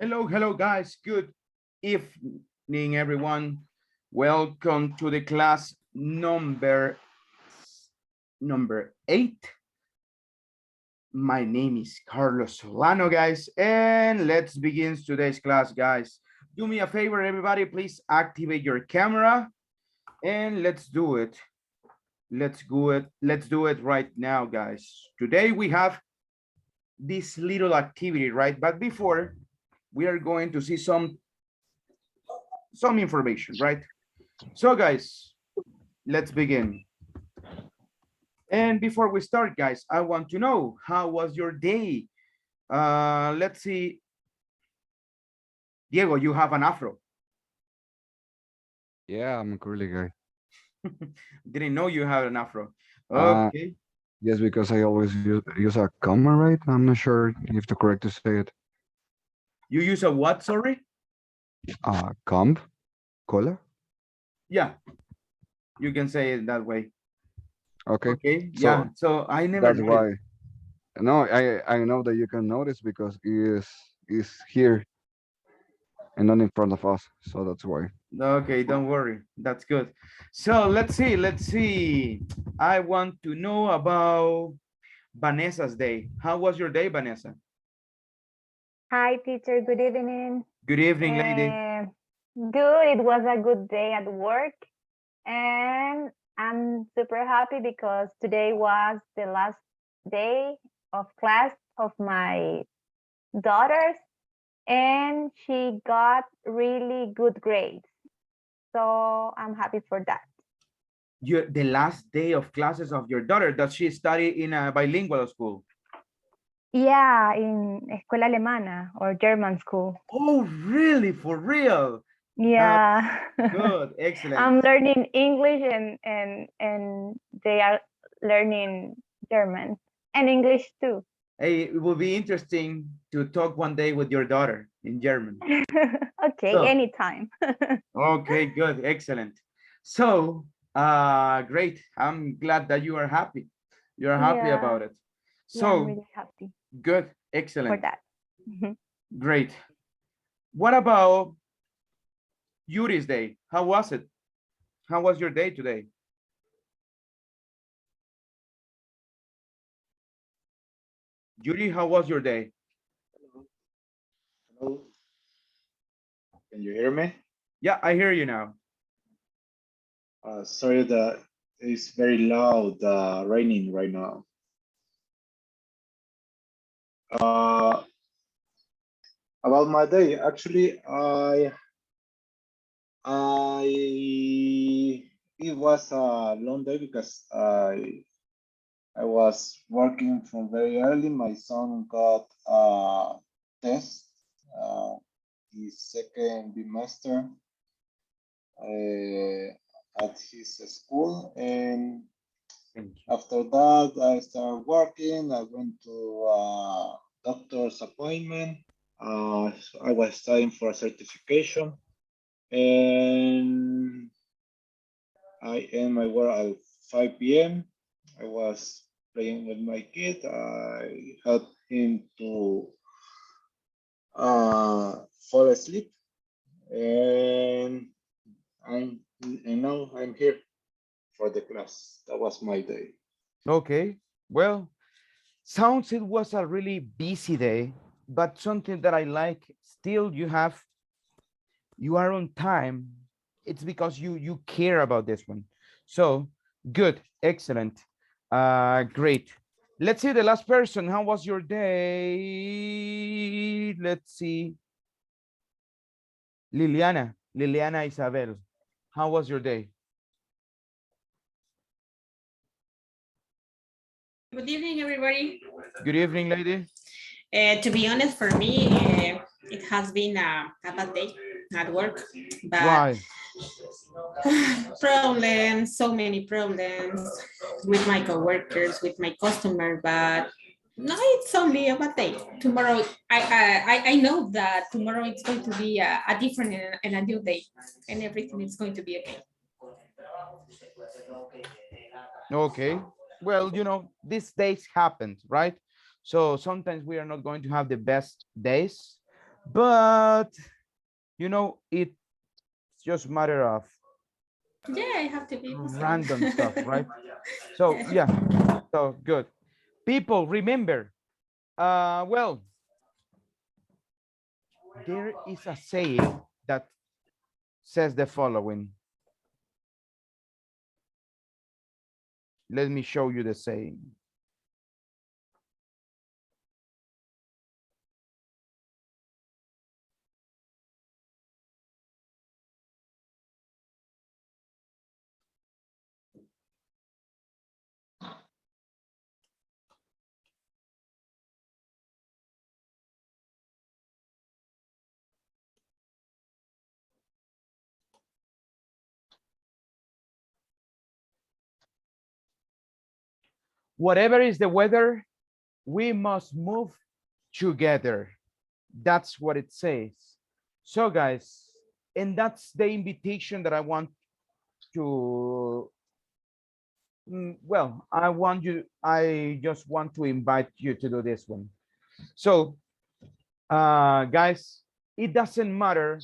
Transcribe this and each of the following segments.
Hello, guys. Good evening, everyone. Welcome to the class number 8. My name is Carlos Solano, guys, and let's begin today's class, guys. Do me a favor, everybody. Please activate your camera, and let's do it. Let's do it right now, guys. Today we have this little activity, right? But before, we are going to see some information, right? So guys, let's begin. And before we start, guys, I want to know, how was your day? Let's see. Diego, you have an afro. Yeah, I'm a curly guy. Didn't know you have an afro. Uh, Okay. yes, because I always use a comma, right? I'm not sure if the correct to say it. You use a what, sorry? Comb, cola. Yeah, you can say it that way. Okay, Okay, so yeah. So I never that's noticed. why. No, I know that you can notice because is here and not in front of us, so that's why. Okay, don't worry. That's good. So let's see. I want to know about Vanessa's day. How was your day, Vanessa? Hi, teacher. Good evening. Good evening, lady. Good. It was a good day at work, and I'm super happy because today was the last day of class of my daughters, and she got really good grades. So I'm happy for that. The last day of classes of your daughter. Does she study in a bilingual school? Yeah, in escuela alemana or German school. Oh, really? For real? That's Yeah. good. Excellent. I'm learning English and they are learning German and English too. Hey, it will be interesting to talk one day with your daughter in German. Okay, So, anytime. okay, good. Excellent. So, great. I'm glad that you are happy. You're happy Yeah, about it. yeah, I'm So, really happy good. for Excellent. that. Mhm. Great. What about Yuri's day? How was it? How was your day today? Yuri, how was your day? Hello, can you hear me? Yeah, I hear you now. Sorry that it's very loud, raining right now. Uh, about my day, actually, I it was a long day because I was working from very early. My son got a test, uh, his second bimester at his school, and Thank you. after that, I started working. I went to a doctor's appointment. I was studying for a certification, and I end my work at 5 p.m. I was playing with my kid. I helped him to fall asleep, and and now I'm here for the class. That was my day. Okay. Well, sounds it was a really busy day, but something that I like. Still, you are on time. It's because you care about this one. So good, excellent, great. Let's see the last person. How was your day? Let's see. Liliana Isabel. How was your day? Good evening, everybody. Good evening, lady. To be honest, for me, it has been a bad day at work, but Why? problems, so many problems with my coworkers, with my customer, but no, it's only a bad day. Tomorrow, I know that tomorrow it's going to be a different and a new day, and everything is going to be okay. Okay. Well, these days happened, right? So sometimes we are not going to have the best days, But it's just matter of Yeah, I have to be positive. random stuff, right? So Yeah. yeah, so good. People, remember, well, there is a saying that says the following. Let me show you the saying. Whatever is the weather, we must move together. That's what it says. So guys, and that's the invitation that I want to, well, I just want to invite you to do this one. So guys, it doesn't matter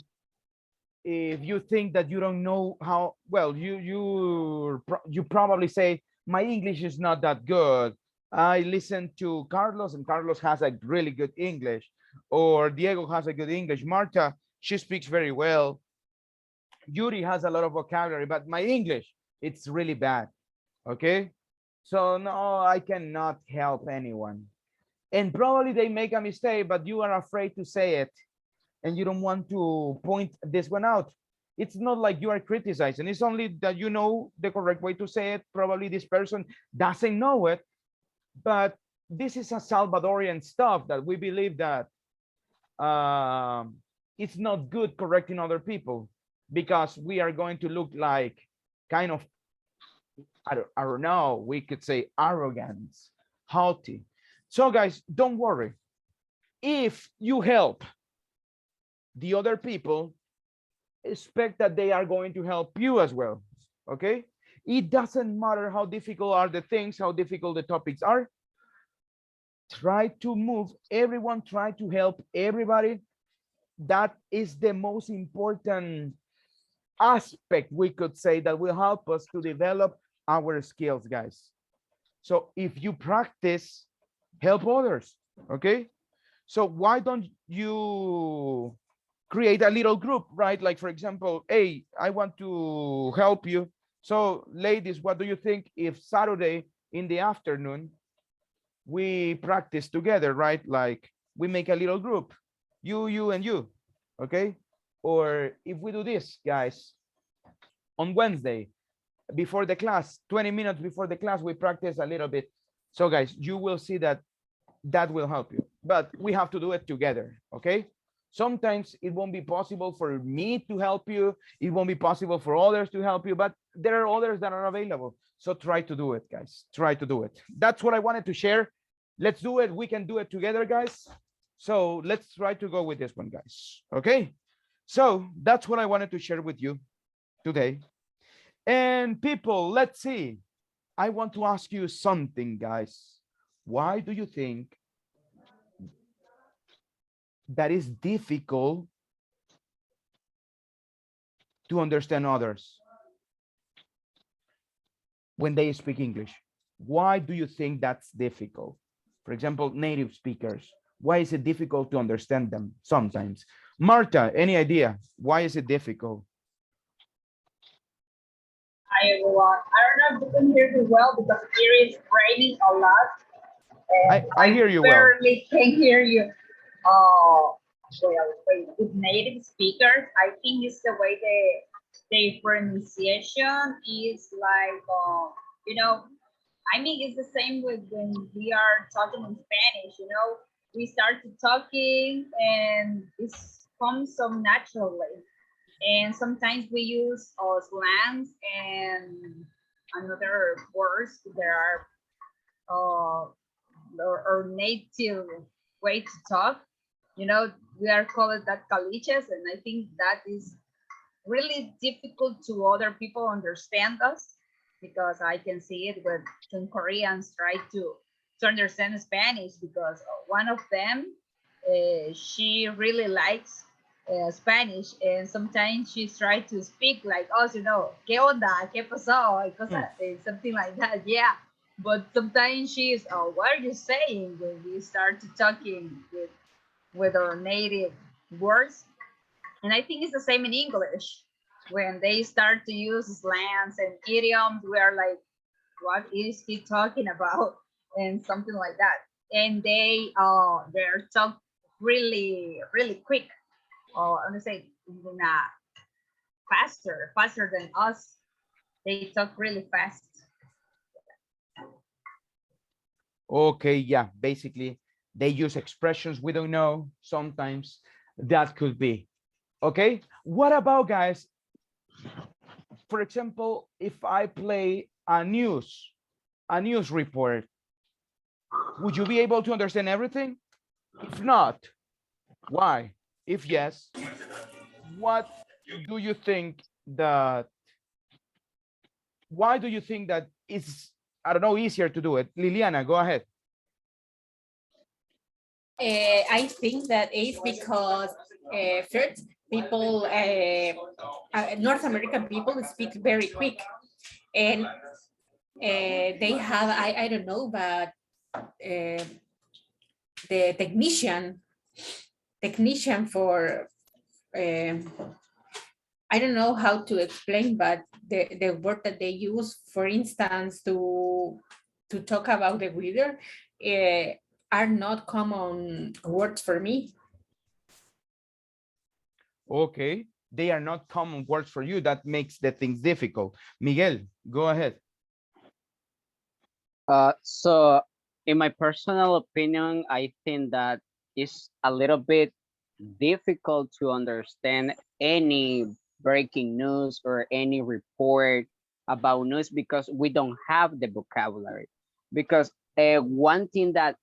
if you think that you don't know how well. You probably say my English is not that good. I listen to Carlos and Carlos has a really good English, or Diego has a good English. Marta, she speaks very well. Yuri has a lot of vocabulary, but my English, it's really bad. Okay, so no, I cannot help anyone. And probably they make a mistake, but you are afraid to say it and you don't want to point this one out. It's not like you are criticizing, it's only that you know the correct way to say it. Probably this person doesn't know it, but this is a Salvadorian stuff that we believe that it's not good correcting other people because we are going to look like kind of, I don't know, we could say arrogance, haughty. So guys, don't worry. If you help the other people, expect that they are going to help you as well. Okay, it doesn't matter how difficult are the things, how difficult the topics are. Try to move everyone, try to help everybody. That is the most important aspect, we could say, that will help us to develop our skills, guys. So if you practice, help others. Okay, so why don't you create a little group, right? Like, for example, hey, I want to help you. So ladies, what do you think if Saturday in the afternoon we practice together, right? Like we make a little group, you and you, okay? Or if we do this, guys, on Wednesday before the class, 20 minutes before the class, we practice a little bit. So guys, you will see that that will help you, but we have to do it together. Okay, sometimes it won't be possible for me to help you, it won't be possible for others to help you, but there are others that are available. So try to do it, guys, try to do it. That's what I wanted to share. Let's do it, we can do it together, guys. So let's try to go with this one, guys. Okay, so that's what I wanted to share with you today. And people, let's see, I want to ask you something, guys. Why do you think that is difficult to understand others when they speak English? Why do you think that's difficult? For example, native speakers, why is it difficult to understand them sometimes? Marta, any idea? Why is it difficult? Hi everyone. I don't know if you can hear me well because here it's raining a lot and I I hear you well. barely can hear you. Well, with native speakers, I think it's the way the pronunciation is like, I mean, it's the same with when we are talking in Spanish, we start to talking and it comes so naturally. And sometimes we use slangs and another words that are our native way to talk. We are called that caliches, and I think that is really difficult to other people understand us because I can see it when Koreans try to understand Spanish because one of them she really likes Spanish, and sometimes she's trying to speak like us, ¿qué onda? ¿Qué pasó? Hmm. Something like that, yeah. But sometimes she's, oh, what are you saying when we start to talking with our native words? And I think it's the same in English. When they start to use slangs and idioms, we are like, what is he talking about? And something like that. And they're talk really, really quick. Or I'm gonna say faster than us. They talk really fast. Okay, yeah, basically they use expressions we don't know sometimes. That could be. Okay, what about guys? For example, if I play a news report, would you be able to understand everything? If not, why? If yes, what do you think that, why do you think that it's, I don't know, easier to do it? Liliana, go ahead. I think that is because first people, North American people speak very quick, and they have I don't know, but the technician for I don't know how to explain, but the word that they use, for instance, to talk about the weather, are not common words for me. Okay, they are not common words for you. That makes the things difficult. Miguel, go ahead. So in my personal opinion, I think that it's a little bit difficult to understand any breaking news or any report about news because we don't have the vocabulary. Because one thing that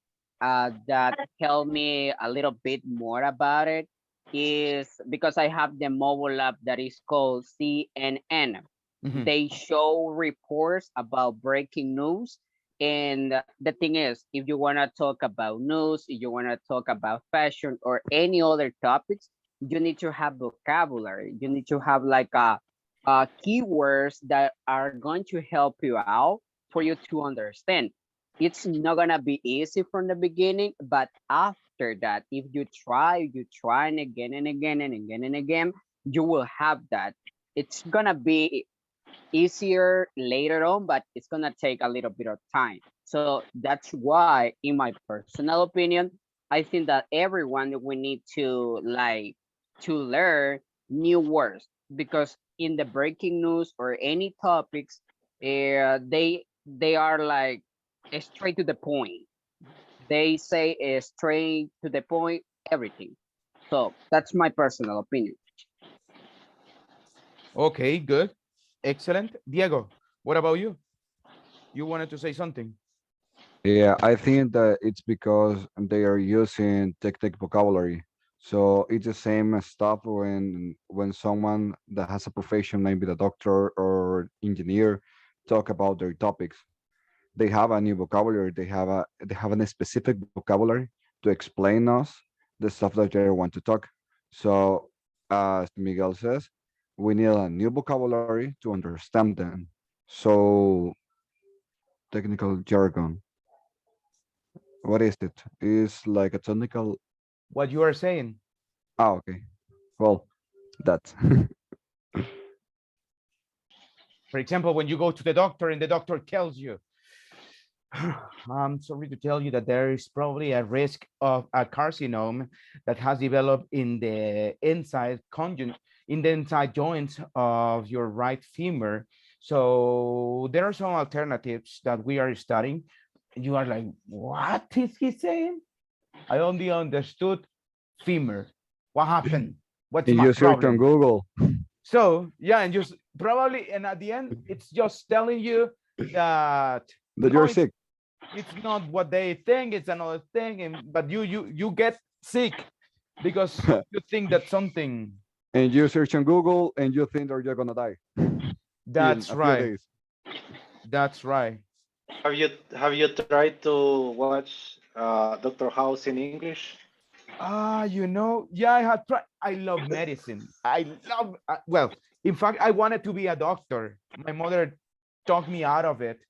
helped me a little bit more about it is because I have the mobile app that is called CNN. Mhm. They show reports about breaking news. And the thing is, if you want to talk about news, if you want to talk about fashion or any other topics, you need to have vocabulary. You need to have like keywords that are going to help you out for you to understand. It's not gonna be easy from the beginning, but after that, if you try and again and again and again and again, you will have that. It's gonna be easier later on, but it's gonna take a little bit of time. So that's why, in my personal opinion, I think that everyone we need to like to learn new words because in the breaking news or any topics, they are like straight to the point. They say straight to the point everything. So that's my personal opinion. Okay, good. Excellent. Diego, what about you? You wanted to say something? Yeah, I think that it's because they are using technical vocabulary. So it's the same stuff when someone that has a profession, maybe the doctor or engineer, talk about their topics. They have a new vocabulary. They have a specific vocabulary to explain us the stuff that they want to talk. So as Miguel says, we need a new vocabulary to understand them. So technical jargon. What is it? Is like a technical. What you are saying? Ah, okay. Well, that's For example, when you go to the doctor and the doctor tells you, I'm sorry to tell you that there is probably a risk of a carcinoma that has developed in the inside joints of your right femur. So there are some alternatives that we are studying. You are like, what is he saying? I only understood femur. What happened? What's and my you search on problem? Google So yeah, and just probably, and at the end, it's just telling you that that no, you're sick. it's not what they think, it's another thing, and but you get sick because you think that something. And you search on Google and you think that you're gonna die in That's a few right. days. That's right. Have you tried to watch Doctor House in English? Yeah, I have tried. I love medicine. I love, well, in fact, I wanted to be a doctor. My mother talked me out of it.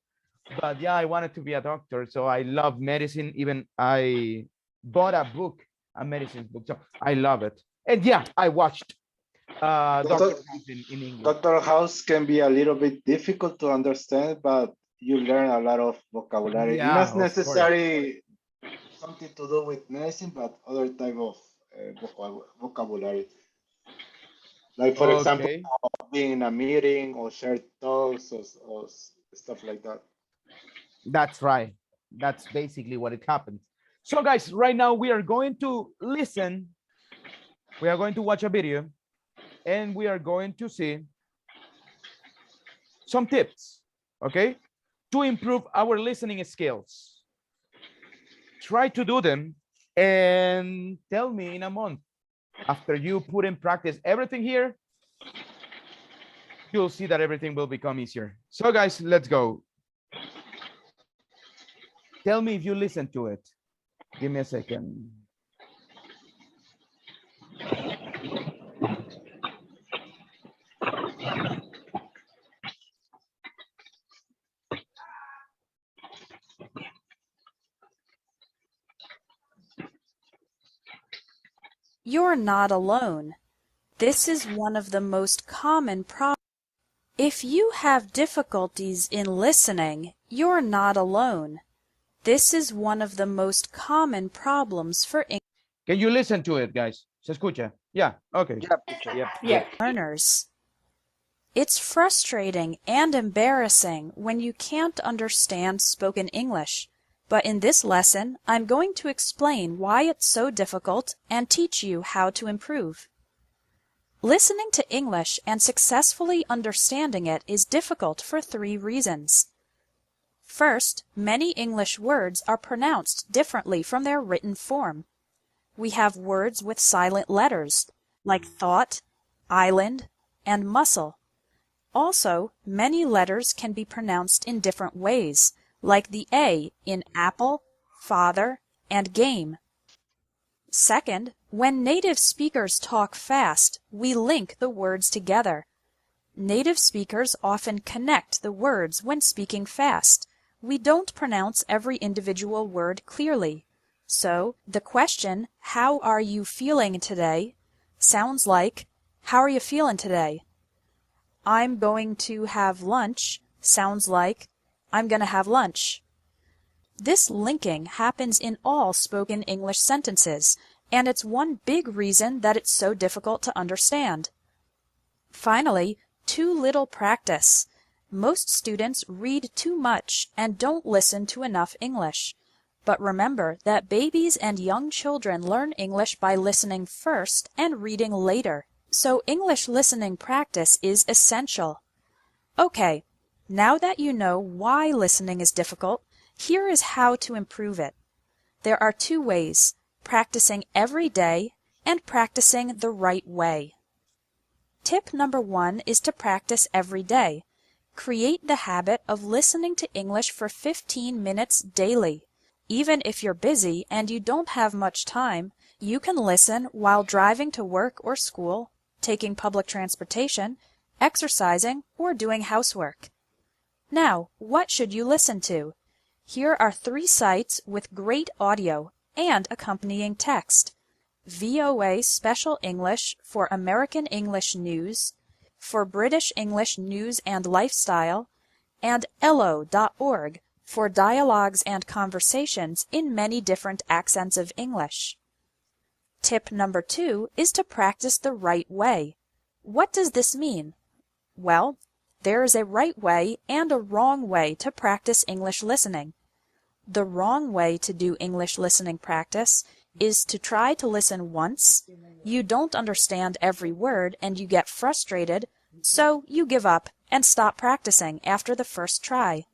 But yeah, I wanted to be a doctor. So I love medicine. Even I bought a book, a medicine book. So I love it. And yeah, I watched Doctor, Doctor House in English. Dr. House can be a little bit difficult to understand, but you learn a lot of vocabulary. Yeah, Not of course. necessarily something to do with medicine, but other type of vocabulary. Like, for example, Okay. being in a meeting or shared thoughts or stuff like that. That's right. That's basically what it happens. So guys, right now we are going to listen. We are going to watch a video and we are going to see some tips, okay, to improve our listening skills. Try to do them and tell me in a month after you put in practice everything here, you'll see that everything will become easier. So guys, let's go. Tell me if you listen to it. Give me a second. You're not alone. This is one of the most common problems. If you have difficulties in listening, you're not alone. This is one of the most common problems for English Can you listen to it, guys? Se escucha? Yeah, okay. Yep, teacher. Yep. Yeah. learners. It's frustrating and embarrassing when you can't understand spoken English. But in this lesson, I'm going to explain why it's so difficult and teach you how to improve. Listening to English and successfully understanding it is difficult for 3 reasons. First, many English words are pronounced differently from their written form. We have words with silent letters, like thought, island, and muscle. Also, many letters can be pronounced in different ways, like the A in apple, father, and game. Second, when native speakers talk fast, we link the words together. Native speakers often connect the words when speaking fast. We don't pronounce every individual word clearly. So, the question, "How are you feeling today?" sounds like, "How are you feeling today?" "I'm going to have lunch" sounds like, "I'm going to have lunch." This linking happens in all spoken English sentences, and it's one big reason that it's so difficult to understand. Finally, too little practice. Most students read too much and don't listen to enough English. But remember that babies and young children learn English by listening first and reading later. So English listening practice is essential. Okay, now that you know why listening is difficult, here is how to improve it. There are 2 ways: practicing every day and practicing the right way. Tip number 1 is to practice every day. Create the habit of listening to English for 15 minutes daily. Even if you're busy and you don't have much time, you can listen while driving to work or school, taking public transportation, exercising, or doing housework. Now, what should you listen to? Here are 3 sites with great audio and accompanying text: VOA Special English for American English News, for British English News and Lifestyle, and elo.org for dialogues and conversations in many different accents of English. Tip number 2 is to practice the right way. What does this mean? Well, there is a right way and a wrong way to practice English listening. The wrong way to do English listening practice is to try to listen once, you don't understand every word and you get frustrated, so you give up and stop practicing after the first try.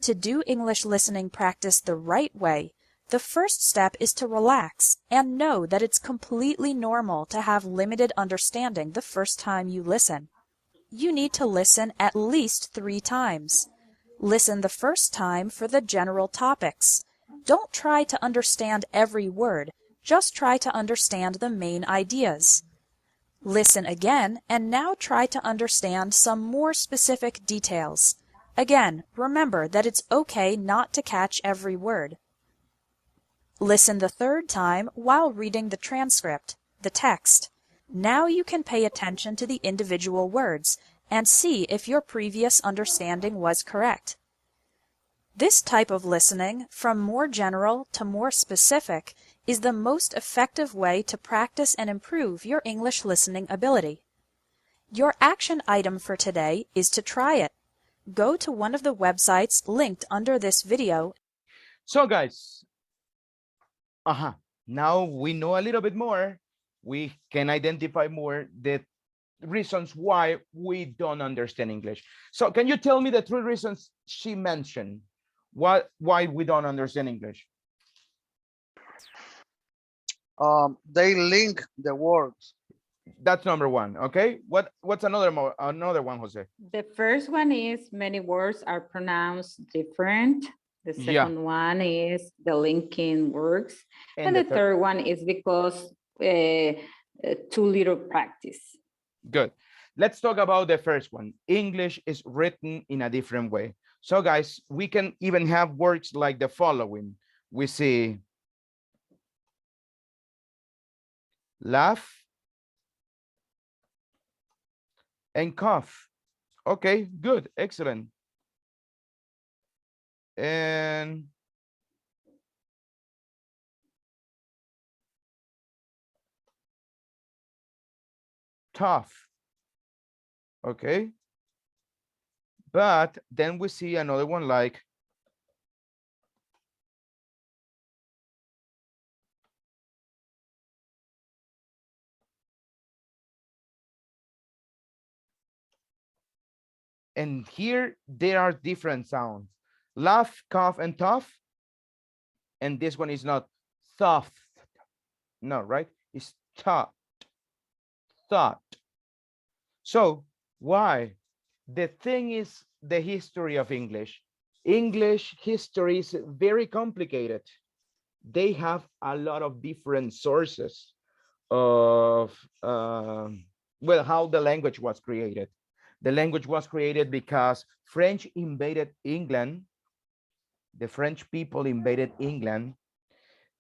To do English listening practice the right way, the first step is to relax and know that it's completely normal to have limited understanding the first time you listen. You need to listen at least 3 times. Listen the first time for the general topics. Don't try to understand every word, Just try to understand the main ideas. Listen again and now try to understand some more specific details. Again, remember that it's okay not to catch every word. Listen the third time while reading the transcript, the text. Now you can pay attention to the individual words and see if your previous understanding was correct. This type of listening, from more general to more specific, is the most effective way to practice and improve your English listening ability. Your action item for today is to try it. Go to one of the websites linked under this video. So guys, now we know a little bit more. We can identify more the reasons why we don't understand English. So can you tell me the 3 reasons she mentioned why we don't understand English? They link the words. That's number 1. Okay, what's another one, Jose? The first one is many words are pronounced different. The Yeah. second one is the linking works. And the third, third one is because too little practice. good. Let's talk about the first one. English is written in a different way. So guys, we can even have words like the following. We see laugh and cough. Okay, good, excellent. And tough. Okay. But then we see another one like and here there are different sounds. Laugh, cough, and tough. And this one is not soft. No, right? It's thought. Thought. So why? The thing is the history of English. English history is very complicated. They have a lot of different sources of well, how the language was created. The language was created because French invaded England. The French people invaded England,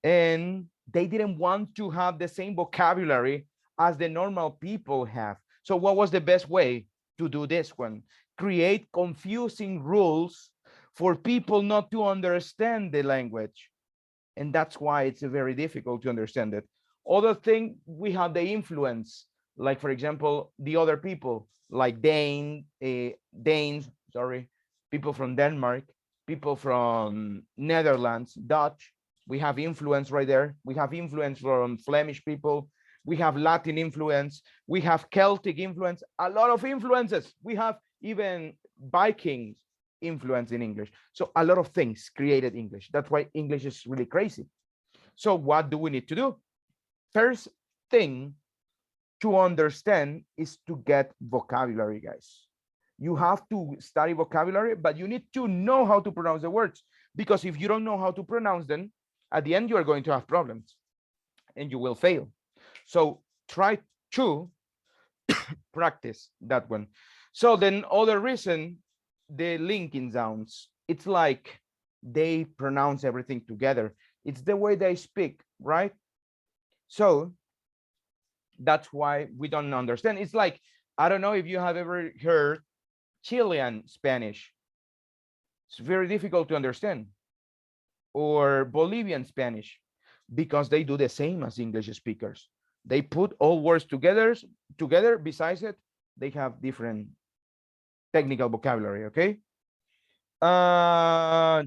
and they didn't want to have the same vocabulary as the normal people have. So what was the best way to do this one? Create confusing rules for people not to understand the language. And that's why it's very difficult to understand it. Other thing, we have the influence, like for example, the other people, like Danes, sorry, people from Denmark, people from Netherlands, Dutch. We have influence right there. We have influence from Flemish people. We have Latin influence. We have Celtic influence, a lot of influences. We have even Vikings influence in English. So a lot of things created English. That's why English is really crazy. So what do we need to do? First thing to understand is to get vocabulary, guys. You have to study vocabulary, but you need to know how to pronounce the words, because if you don't know how to pronounce them, at the end you are going to have problems and you will fail. So try to practice that one. So then other reason, the linking sounds, it's like they pronounce everything together. It's the way they speak, right? So that's why we don't understand. It's like, I don't know if you have ever heard Chilean Spanish. It's very difficult to understand. Or Bolivian Spanish, because they do the same as English speakers. They put all words together. Besides it, they have different technical vocabulary, okay?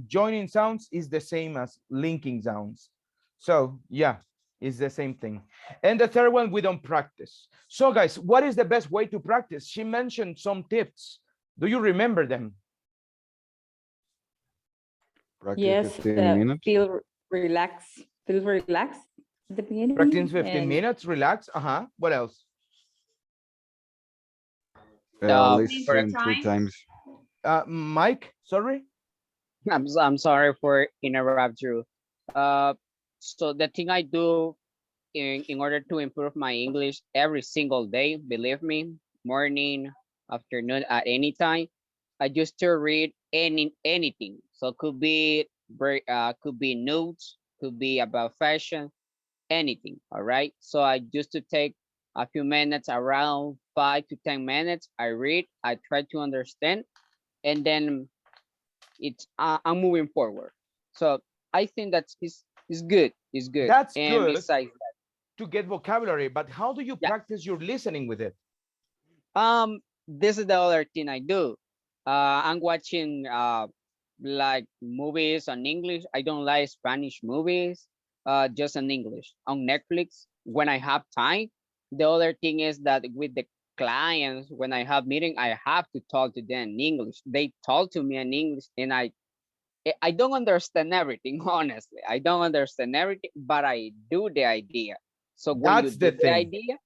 Joining sounds is the same as linking sounds. So yeah, it's the same thing. And the third one, we don't practice. So guys, what is the best way to practice? She mentioned some tips. Do you remember them? Practice Yes, 15 minutes. feel relaxed at the beginning. Practice 15 and minutes, relax. What else? Listen 3 time. times. Mike, sorry. I'm sorry for interrupt you. So the thing I do in order to improve my English every single day, believe me, morning, afternoon, at any time, I used to read anything. So could be notes, could be about fashion, anything. All right. So I used to take a few minutes, around 5 to 10 minutes. I read, I try to understand, and then I'm moving forward. So I think that is good. Is good. That's And good besides, to get vocabulary, but how do you yeah. practice your listening with it? This is the other thing I do. I'm watching like movies on English. I don't like Spanish movies. Just in English on Netflix when I have time. The other thing is that with the clients, when I have meeting, I have to talk to them in English. They talk to me in English, and I don't understand everything. Honestly, I don't understand everything, but I do the idea. So That's the thing.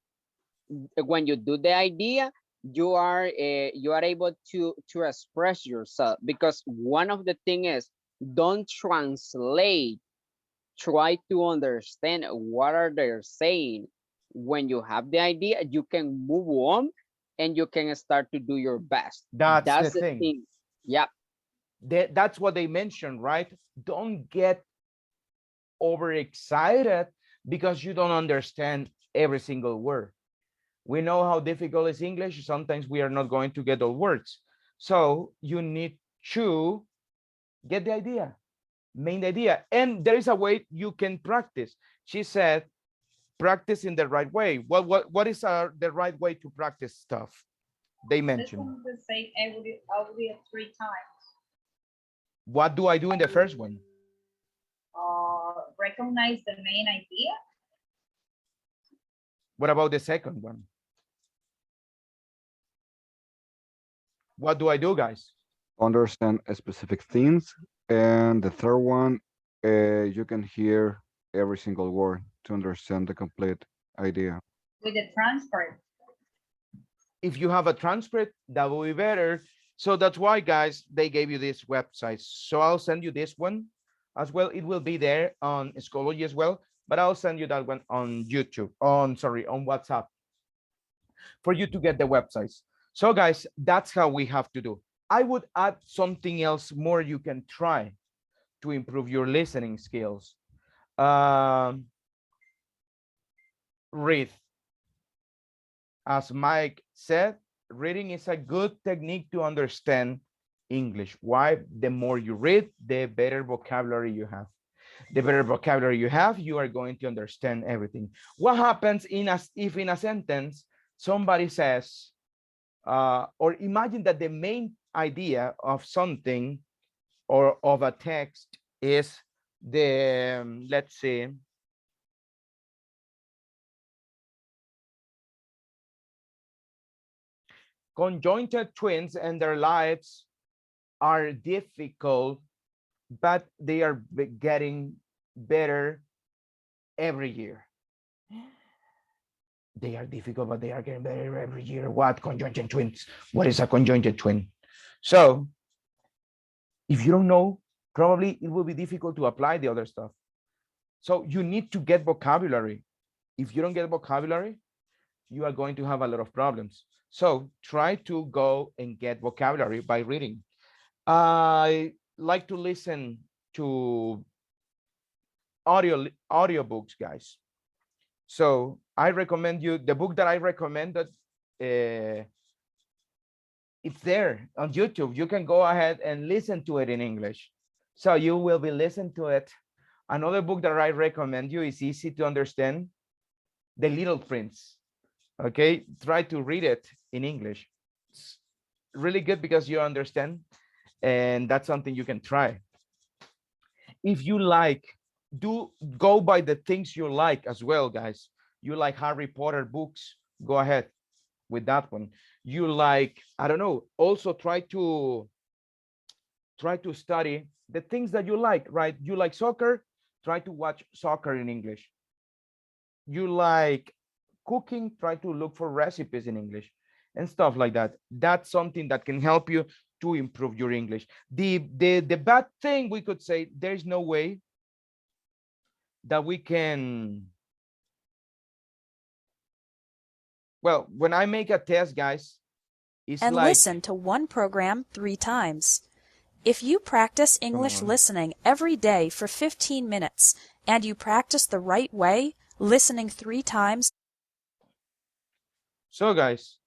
when you do the idea, you are able to express yourself, because one of the thing is, don't translate, try to understand what are they saying. When you have the idea, you can move on, and you can start to do your best. That's the That's the thing. thing. Yeah. That's what they mentioned, right? Don't get overexcited because you don't understand every single word. We know how difficult is English. Sometimes we are not going to get all words. So you need to get the idea, main idea. And there is a way you can practice. She said, practice in the right way. What is the right way to practice stuff? They mentioned. Listen to the same audio 3 times. What do I do in the first one? Recognize the main idea. What about the second one? What do I do, guys? Understand specific things. And the third one, you can hear every single word to understand the complete idea. With the transcript. If you have a transcript, that will be better. So that's why, guys, they gave you this website. So I'll send you this one as well. It will be there on Schoology as well, but I'll send you that one on YouTube, on WhatsApp, for you to get the websites. So guys, that's how we have to do. I would add something else more you can try to improve your listening skills. Read. As Mike said, reading is a good technique to understand English. Why? The more you read, the better vocabulary you have. The better vocabulary you have, you are going to understand everything. What happens if in a sentence somebody says, or imagine that the main idea of something or of a text is the, let's see, conjoined twins and their lives are difficult, but they are getting better every year. They are difficult, but they are getting better every year. What conjoined twins? What is a conjoined twin? So if you don't know, probably it will be difficult to apply the other stuff. So you need to get vocabulary. If you don't get vocabulary, you are going to have a lot of problems. So try to go and get vocabulary by reading. I like to listen to audiobooks, guys. So I recommend you the book that I recommended. It's there on YouTube. You can go ahead and listen to it in English. So you will be listening to it. Another book that I recommend you is easy to understand, The Little Prince. Okay, try to read it in English. It's really good because you understand, and that's something you can try. If you like, do go by the things you like as well, guys. You like Harry Potter books, go ahead with that one. You like, I don't know, also try to study the things that you like, right? You like soccer, try to watch soccer in English. You like cooking, try to look for recipes in English and stuff like that. That's something that can help you to improve your English. The bad thing, we could say, there's no way that we can well, when I make a test, guys, it's And like, listen to one program 3 times. If you practice come English on. listening every day for 15 minutes and you practice the right way, listening 3 times. So, guys,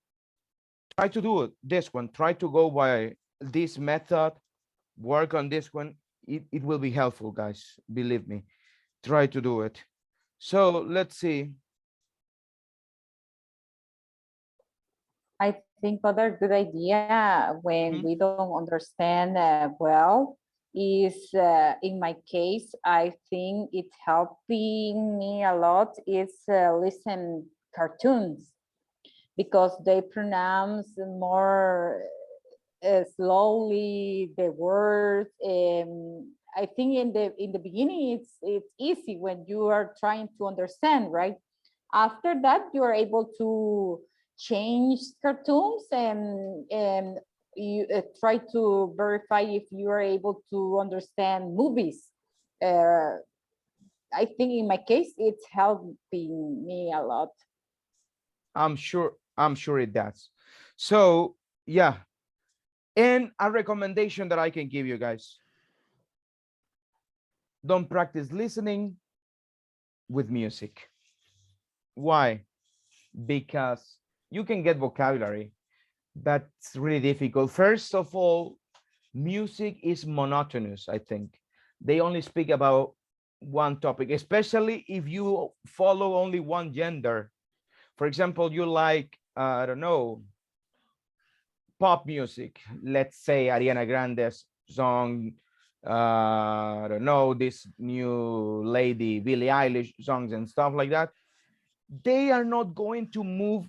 try to do it. This one. Try to go by this method. Work on this one. It will be helpful, guys. Believe me. Try to do it. So let's see. I think other good idea when Mhm. we don't understand well is in my case, I think it's helping me a lot is listen cartoons because they pronounce more slowly the words. I think in the beginning it's easy when you are trying to understand, right? After that, you are able to change cartoons and you try to verify if you are able to understand movies. Uh, I think in my case, it's helping me a lot. I'm sure it does. So yeah. And a recommendation that I can give you guys. Don't practice listening with music. Why? Because you can get vocabulary. That's really difficult. First of all, music is monotonous, I think. They only speak about one topic, especially if you follow only one gender. For example, you like, I don't know, pop music. Let's say Ariana Grande's song, I don't know, this new lady, Billie Eilish songs and stuff like that. They are not going to move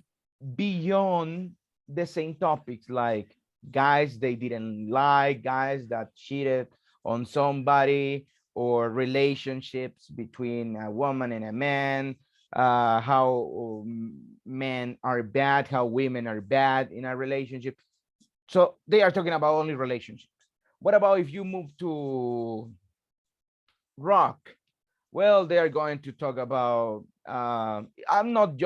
beyond the same topics like guys they didn't like, guys that cheated on somebody, or relationships between a woman and a man, how men are bad, how women are bad in a relationship. So they are talking about only relationships. What about if you move to rock? Well, they are going to talk about, I'm not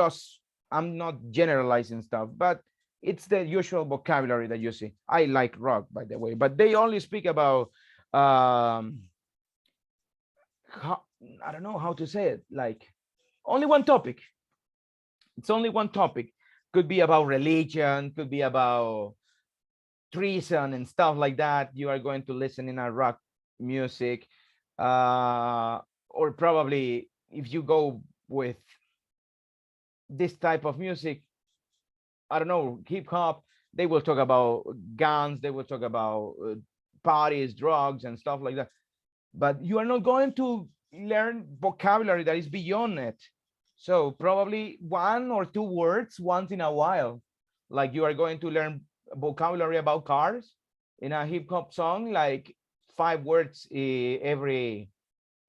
generalizing stuff, but it's the usual vocabulary that you see. I like rock, by the way, but they only speak about, um how, I don't know how to say it, like only one topic. It's only one topic. Could be about religion, could be about treason and stuff like that. You are going to listen in a rock music, or probably if you go with this type of music, I don't know, hip hop, they will talk about guns, they will talk about parties, drugs, and stuff like that. But you are not going to learn vocabulary that is beyond it. So probably one or two words once in a while, like you are going to learn vocabulary about cars in a hip hop song, like 5 words every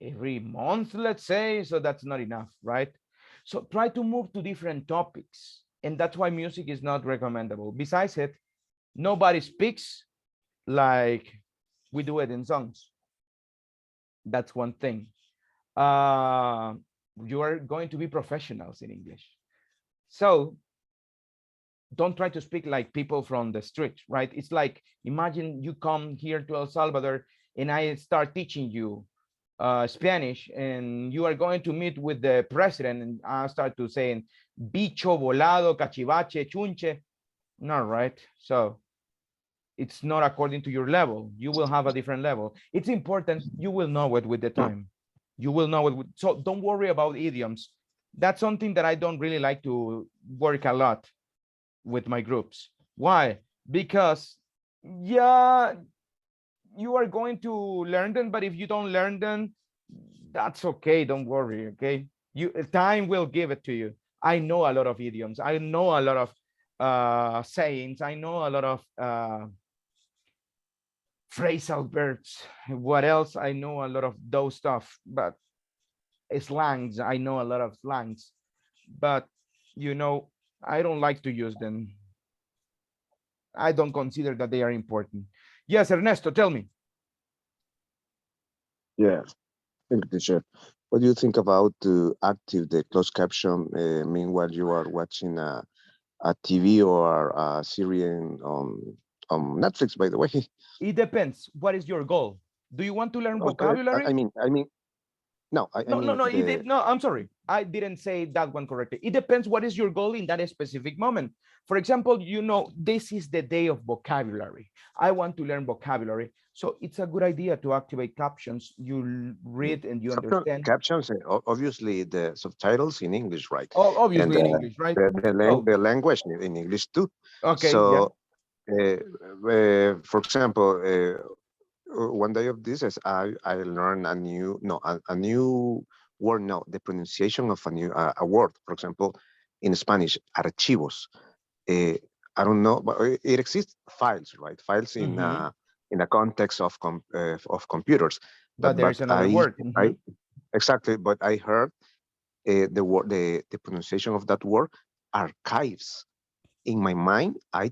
month, let's say. So that's not enough, right? So try to move to different topics, and that's why music is not recommendable. Besides it, nobody speaks like we do it in songs. That's one thing. uh you are going to be professionals in English, so don't try to speak like people from the street, right? It's like, imagine you come here to El Salvador and I start teaching you Spanish, and you are going to meet with the president, and I start to saying bicho, volado, cachivache, chunche. No, right? So it's not according to your level. You will have a different level. It's important. You will know it with the time. You will know it. So don't worry about idioms. That's something that I don't really like to work a lot with my groups. Why? Because, yeah, you are going to learn them, but if you don't learn them, that's okay. Don't worry. Okay. Time will give it to you. I know a lot of idioms. I know a lot of sayings. I know a lot of phrasal verbs. What else? I know a lot of those stuff, but slangs. I know a lot of slangs, but you know, I don't like to use them. I don't consider that they are important. Yes, Ernesto, tell me. Yeah, thank you, teacher. What do you think about to active the closed caption meanwhile you are watching a TV or a series on Netflix, by the way. It depends. What is your goal? Do you want to learn Oh, correct. I vocabulary? mean, no, I No, no, mean no. the No, I'm sorry. I didn't say that one correctly. It depends what is your goal in that specific moment. For example, you know, this is the day of vocabulary. I want to learn vocabulary. So it's a good idea to activate captions. You read and you understand. captions, obviously the subtitles in English, right? Oh, And obviously in English, right? So, the language in English too. okay, yeah. So, for example, one day of this is I learned a new no a new word. No, the pronunciation of a new a word. For example, in Spanish, archivos. Uh, I don't know, but it exists files, right? Files Mm-hmm. in a context of computers. But there But is another word. Mm-hmm. I exactly. But I heard the word the pronunciation of that word, archives. In my mind, I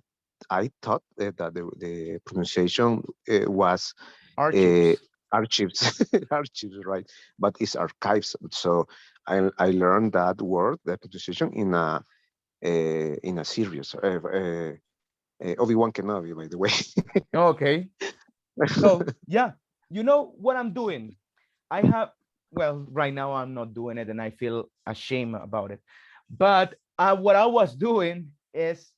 thought that the pronunciation was uh, Archives. archives, archives, right? But it's archives. So I learned that word, the pronunciation, in a series. Obi-Wan Kenobi, by the way. Okay. So, yeah, you know what I'm doing? I have, well, right now I'm not doing it and I feel ashamed about it. But what I was doing is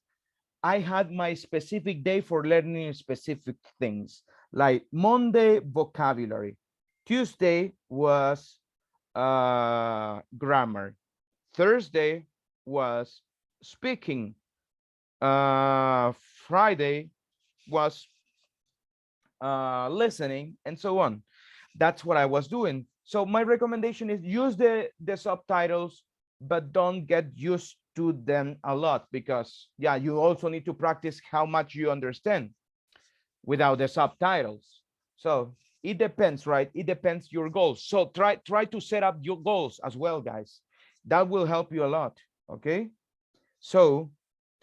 I had my specific day for learning specific things. Like Monday, vocabulary. Tuesday was grammar. Thursday was speaking. Friday was listening, and so on. That's what I was doing. So my recommendation is use the subtitles, but don't get used to them a lot, because yeah, you also need to practice how much you understand without the subtitles. So it depends, right? It depends your goals. So try to set up your goals as well, guys. That will help you a lot. Okay. So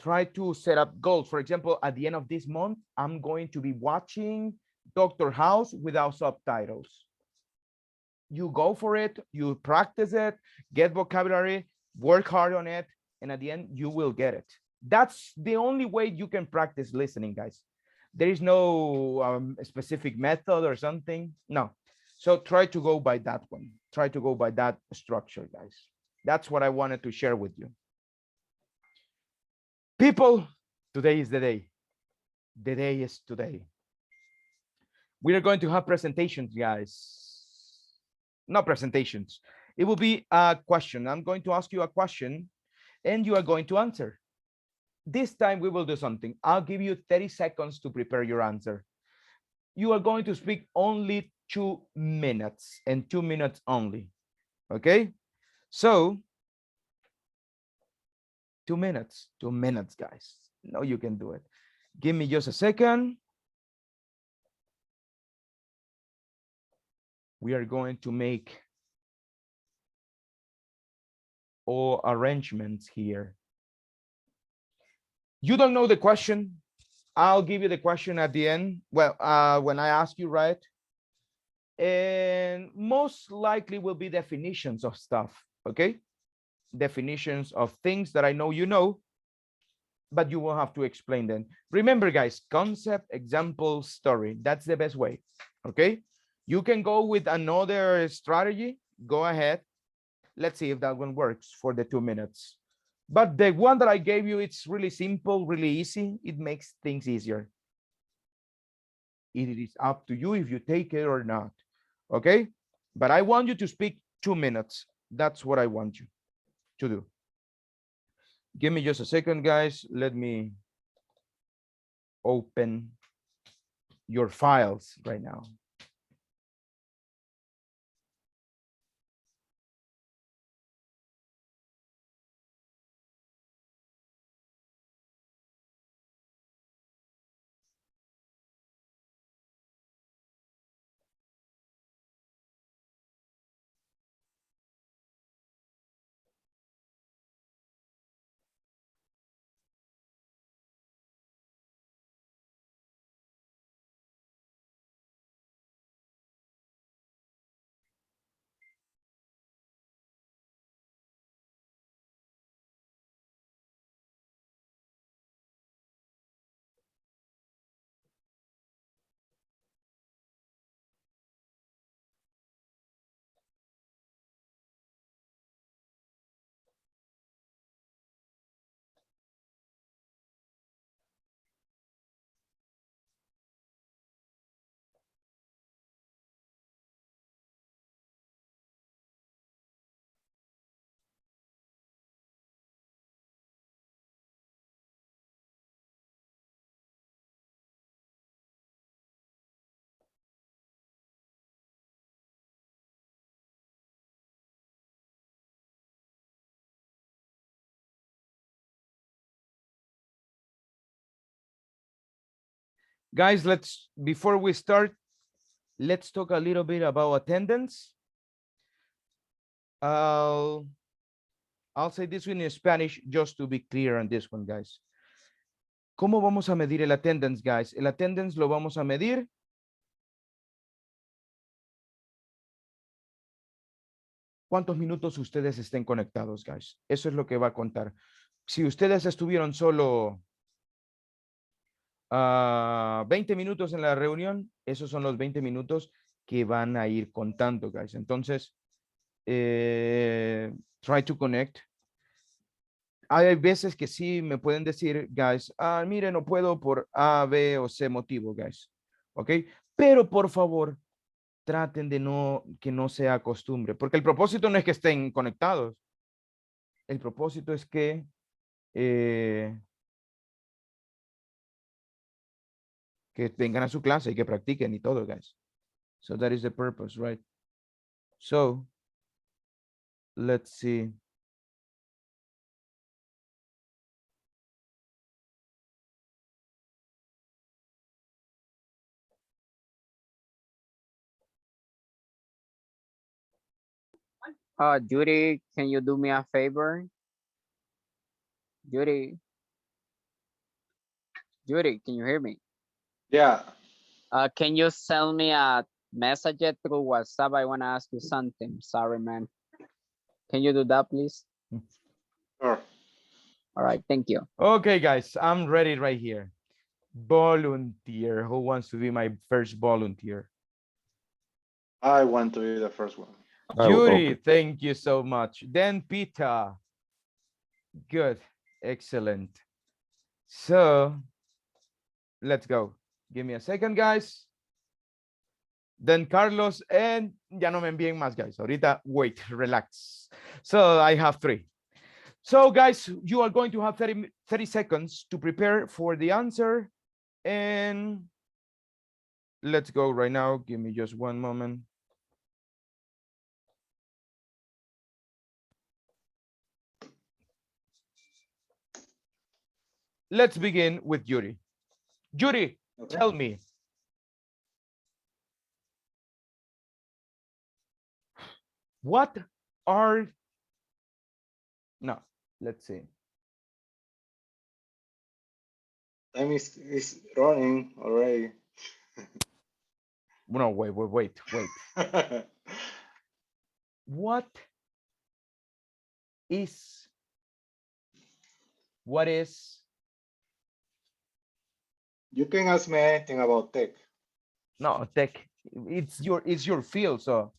try to set up goals. For example, at the end of this month, I'm going to be watching Dr. House without subtitles. You go for it, you practice it, get vocabulary, work hard on it, and at the end, you will get it. That's the only way you can practice listening, guys. There is no specific method or something. No. So try to go by that one. Try to go by that structure, guys. That's what I wanted to share with you. People, today is the day. The day is today. We are going to have presentations, guys. Not presentations. It will be a question. I'm going to ask you a question and you are going to answer. This time we will do something. I'll give you 30 seconds to prepare your answer. You are going to speak only 2 minutes and 2 minutes only. Okay? So 2 minutes, guys. No, you can do it. Give me just a second. We are going to make all arrangements here. You don't know the question. I'll give you the question at the end. Well, when I ask you, right? And most likely will be definitions of stuff. Okay? Definitions of things that I know you know, but you will have to explain them. Remember, guys, concept, example, story. That's the best way. Okay? You can go with another strategy. Go ahead. Let's see if that one works for the 2 minutes. But the one that I gave you, it's really simple, really easy. It makes things easier. It is up to you if you take it or not. Okay? But I want you to speak 2 minutes. That's what I want you to do. Give me just a second, guys. Let me open your files right now. Guys, before we start, let's talk a little bit about attendance. I'll say this one in Spanish just to be clear on this one, guys. ¿Cómo vamos a medir el attendance, guys? El attendance lo vamos a medir cuántos minutos ustedes estén conectados, guys. Eso es lo que va a contar. Si ustedes estuvieron solo 20 minutos en la reunión, esos son los 20 minutos que van a ir contando, guys. Entonces, try to connect. Hay veces que sí me pueden decir, guys, mire, no puedo por A, B o C motivo, guys. ¿Ok? Pero por favor, traten de que no sea costumbre, porque el propósito no es que estén conectados. El propósito es que vengan a su clase y que practiquen y todo, guys. So that is the purpose, right? So, let's see. Judy, can you do me a favor? Judy, can you hear me? Yeah. Can you send me a message through WhatsApp? I want to ask you something. Sorry, man. Can you do that, please? Sure. All right, thank you. Okay, guys, I'm ready right here. Volunteer. Who wants to be my first volunteer? I want to be the first one. Yuri, thank you so much. Then Peter. Good. Excellent. So, let's go. Give me a second, guys. Then Carlos, and ya no me envíen más, guys. Ahorita, wait, relax. So I have 3. So guys, you are going to have 30 seconds to prepare for the answer. And let's go right now. Give me just one moment. Let's begin with Yuri. Yuri, Okay. tell me. What are, no, let's see. Time is running already. No, wait. What is You can ask me anything about tech. no tech? It's your field, so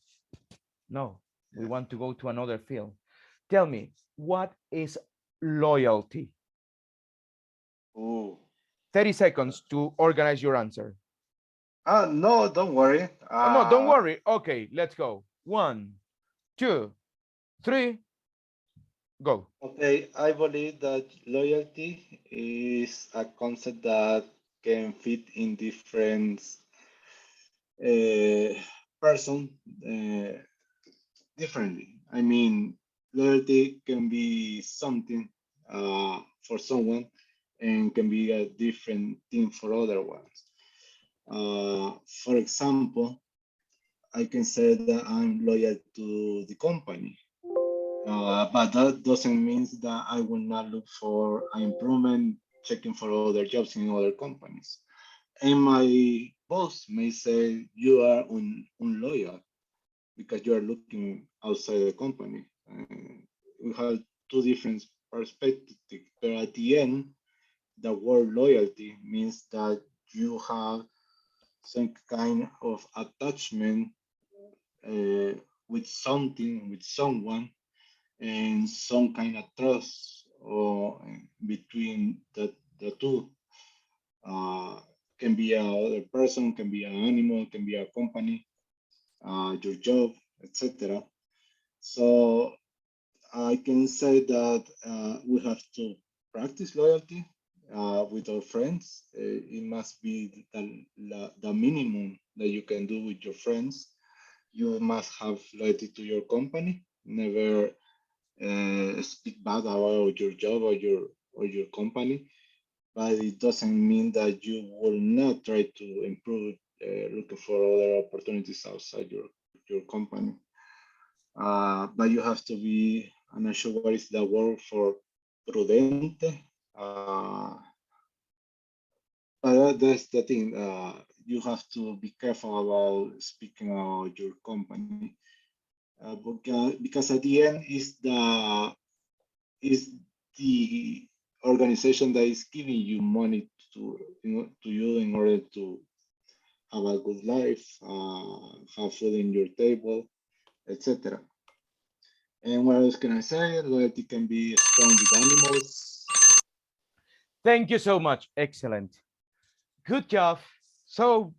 no, we want to go to another field. Tell me, what is loyalty? Ooh. 30 seconds to organize your answer. No, don't worry. No, don't worry. Okay, let's go. 1, 2, 3, go. Okay, I believe that loyalty is a concept that can fit in different person differently. I mean, loyalty can be something for someone and can be a different thing for other ones. For example, I can say that I'm loyal to the company, but that doesn't mean that I will not look for an improvement, checking for other jobs in other companies. And my boss may say you are unloyal because you are looking outside the company. We have 2 different perspectives, but at the end, the word loyalty means that you have some kind of attachment with something, with someone, and some kind of trust or between the two. Can be another person, can be an animal, can be a company, your job, etc. So I can say that we have to practice loyalty with our friends. It must be the minimum that you can do with your friends. You must have loyalty to your company. Never speak bad about your job or your company. but it doesn't mean that you will not try to improve, looking for other opportunities outside your company. But you have to be, I'm not sure what is the word for prudente. But that's the thing. You have to be careful about speaking about your company, because at the end is the organization that is giving you money to, to you in order to have a good life, have food in your table, etc. And what else can I say? Loyalty can be strong with animals. Thank you so much. Excellent. Good job. So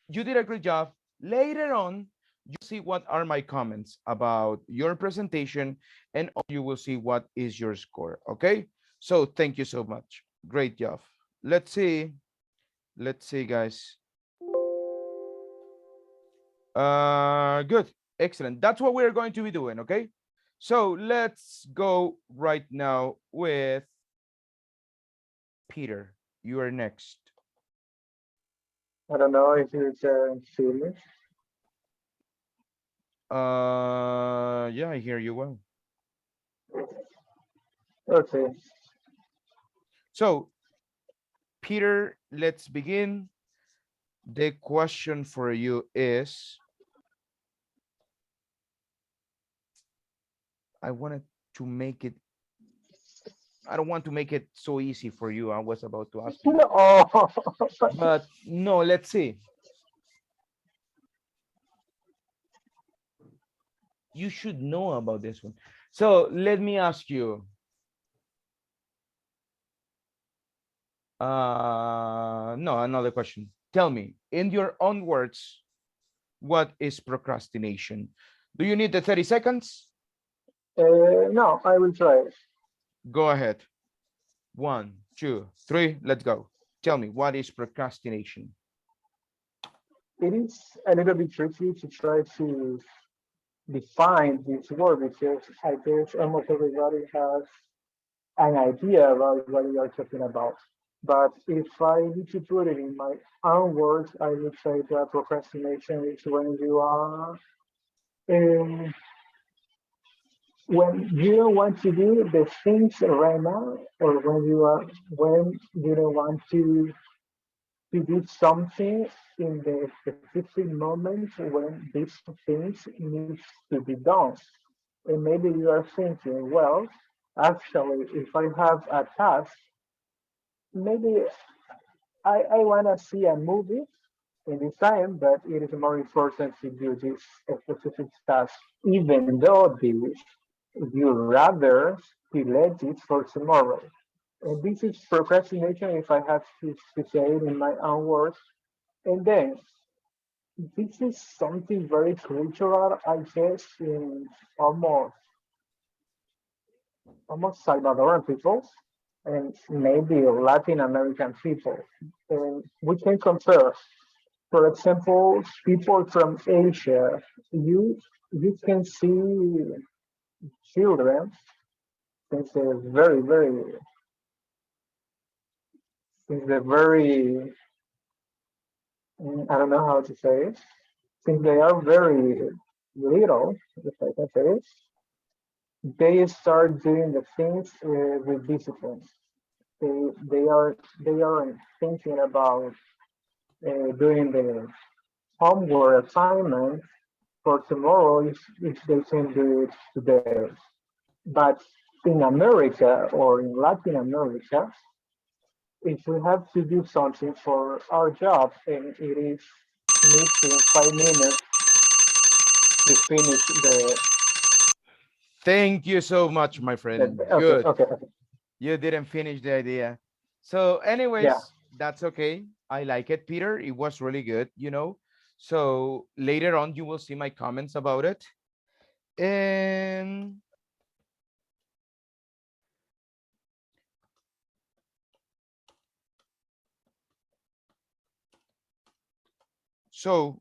you did a great job. Later on, you see what are my comments about your presentation, and you will see what is your score. Okay. So thank you so much. Great job. Let's see. Let's see, guys. Good. Excellent. That's what we're going to be doing. Okay. So let's go right now with Peter. You are next. I don't know if you can see me. Yeah, I hear you well. Okay. So, Peter, let's begin. The question for you is, I wanted to make it, I don't want to make it so easy for you. I was about to ask you, Oh, but no, let's see. You should know about this one. So let me ask you, no, another question. Tell me, in your own words, what is procrastination? Do you need the 30 seconds? no, I will try. Go ahead. 1, 2, 3, let's go. Tell me, what is procrastination? It is a little bit tricky to try to define this word because I guess almost everybody has an idea about what we are talking about. But if I need to put it in my own words, I would say that procrastination is when you are um, when you don't want to do the things right now, or when you don't want to do something in the specific moment when these things needs to be done. And maybe you are thinking, well, actually, if I have a task, maybe I want to see a movie in this time, but it is more important to do this specific task, even though this you rather delay it for tomorrow. And this is procrastination, if I have to say it in my own words. And then this is something very cultural, I guess, in almost Salvadoran people and maybe Latin American people. And we can compare. For example, people from Asia, you can see children since they're very I don't know how to say it. Since they are very little, if I can say it, they start doing the things with discipline. They aren't thinking about doing the homework assignment for tomorrow if they can do it today. But in America or in Latin America, if we have to do something for our job and it is missing 5 minutes to finish Thank you so much, my friend. okay, Good. okay, okay. You didn't finish the idea. So, Yeah. anyways, that's okay. I like it, Peter. It was really good. So later on, you will see my comments about it. And so,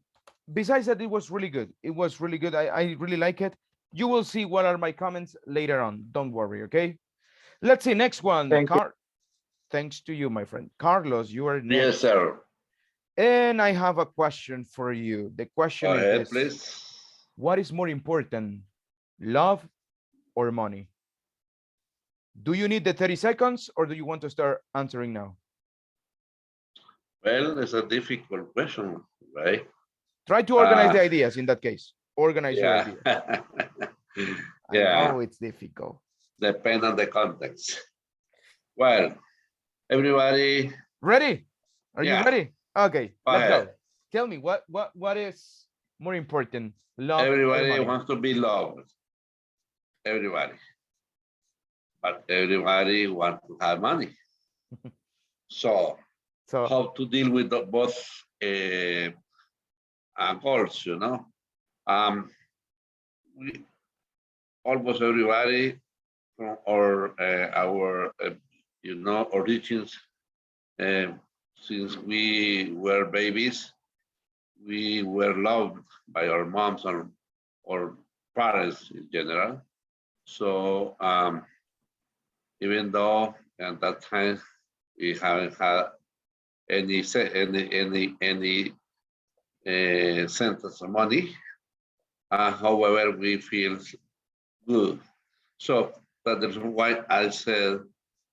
besides that, it was really good. It was really good. I really like it. You will see what are my comments later on. Don't worry, okay? Let's see. Next one. Thank you. Thanks to you, my friend. Carlos, you are Yes, next. sir. And I have a question for you. The question Go is ahead, this. please. What is more important, love or money? Do you need the 30 seconds or do you want to start answering now? Well, it's a difficult question, right? Try to organize Uh, the ideas in that case. Organize your yeah. ideas. I Yeah, know it's difficult. depend on the context. Well, everybody, Ready? Are you yeah, ready? Okay, go let's ahead. go. Tell me what is more important, love or Everybody money? wants to be loved. Everybody. But everybody wants to have money. So So how to deal with both goals, Um, we, almost everybody from our origins, uh, since we were babies, we were loved by our moms or parents in general. So even though at that time we haven't had any sentence of money, however, we feel good. So that's why I said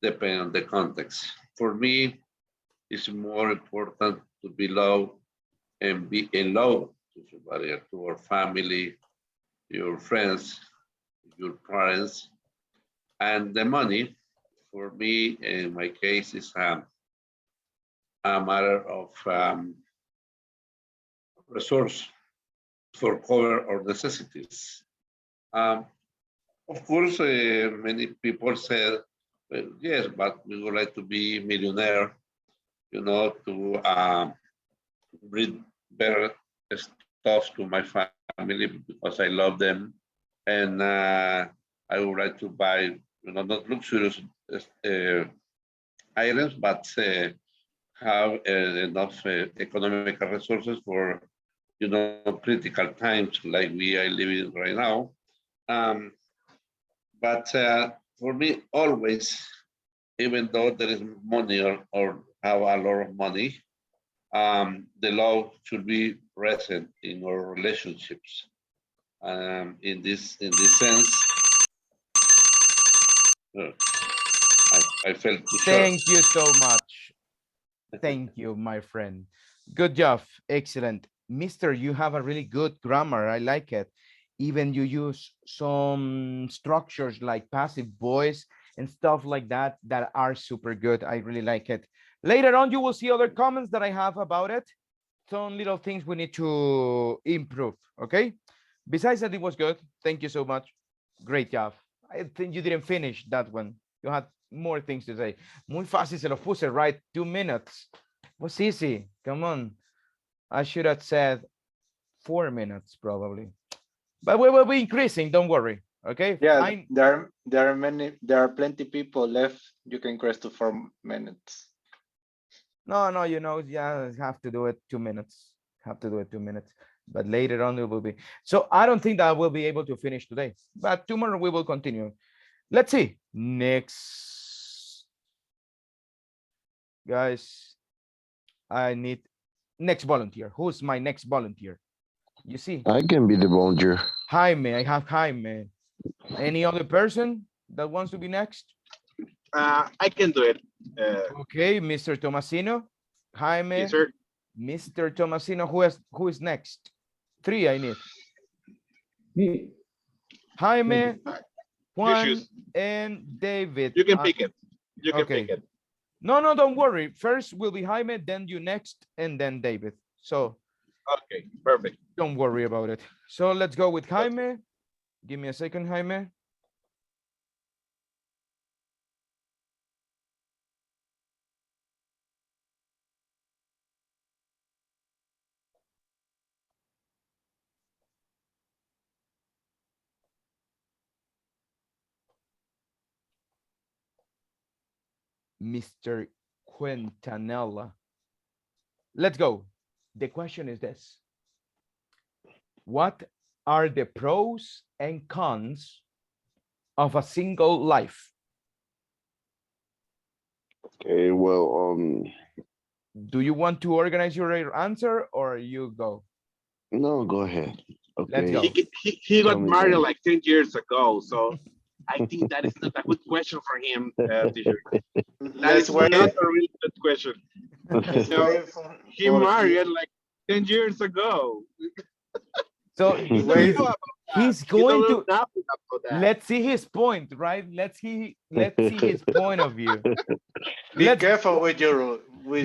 depend on the context. For me, it's more important to be loved and be in love to somebody, to our family, your friends, your parents, and the money. For me, in my case, is a matter of resource for cover our necessities. Um, of course, many people said, well, yes, but we would like to be millionaire, to bring better stuff to my family because I love them. And I would like to buy, not luxurious items, but have enough economical resources for, critical times like we are living right now. Um, but for me, always, even though there is money or have a lot of money, the law should be present in our relationships. In this sense, uh, I felt too short. thank you so much. Thank you, my friend. Good job. Excellent. Mister, you have a really good grammar. I like it. Even you use some structures like passive voice and stuff like that that are super good. I really like it. Later on, you will see other comments that I have about it. Some little things we need to improve. Okay. Besides that, it was good. Thank you so much. Great job. I think you didn't finish that one. You had more things to say. Muy fácil se lo puse, right? 2 minutes. Was easy. Come on. I should have said 4 minutes probably. But we will be increasing. Don't worry. Okay. Yeah, Fine. there are plenty people left. You can cross to 4 minutes. No, yeah, have to do it 2 minutes. Have to do it 2 minutes. But later on it will be. So I don't think that I will be able to finish today. But tomorrow we will continue. Let's see. Next, guys. I need next volunteer. Who's my next volunteer? You see, I can be the volunteer. Jaime. I have Jaime. Any other person that wants to be next? I can do it. Okay, Mr. Tomasino, Jaime, Yes, sir. Mr. Tomasino. Who is next? 3 I need. Me. Jaime, You Juan, choose. and David. You can pick it. You can Okay. pick it. No, don't worry. First will be Jaime, then you next, and then David. So Okay, perfect. don't worry about it. So let's go with Jaime. Give me a second, Jaime. Mr. Quintanilla. Let's go. The question is this. What are the pros and cons of a single life? Okay, well, Do you want to organize your answer or you go? no, go ahead. Let's Okay, go. He tell got me married then. like 10 years ago, so I think that is not a good question for him, teacher. That Let's is not wait. a really good question. Let's You know, wait he for married like 10 years ago. So He don't he's know about that. he's He don't going know to nothing about that. let's see his point, right? Let's see his point of view. Be Let's careful with be your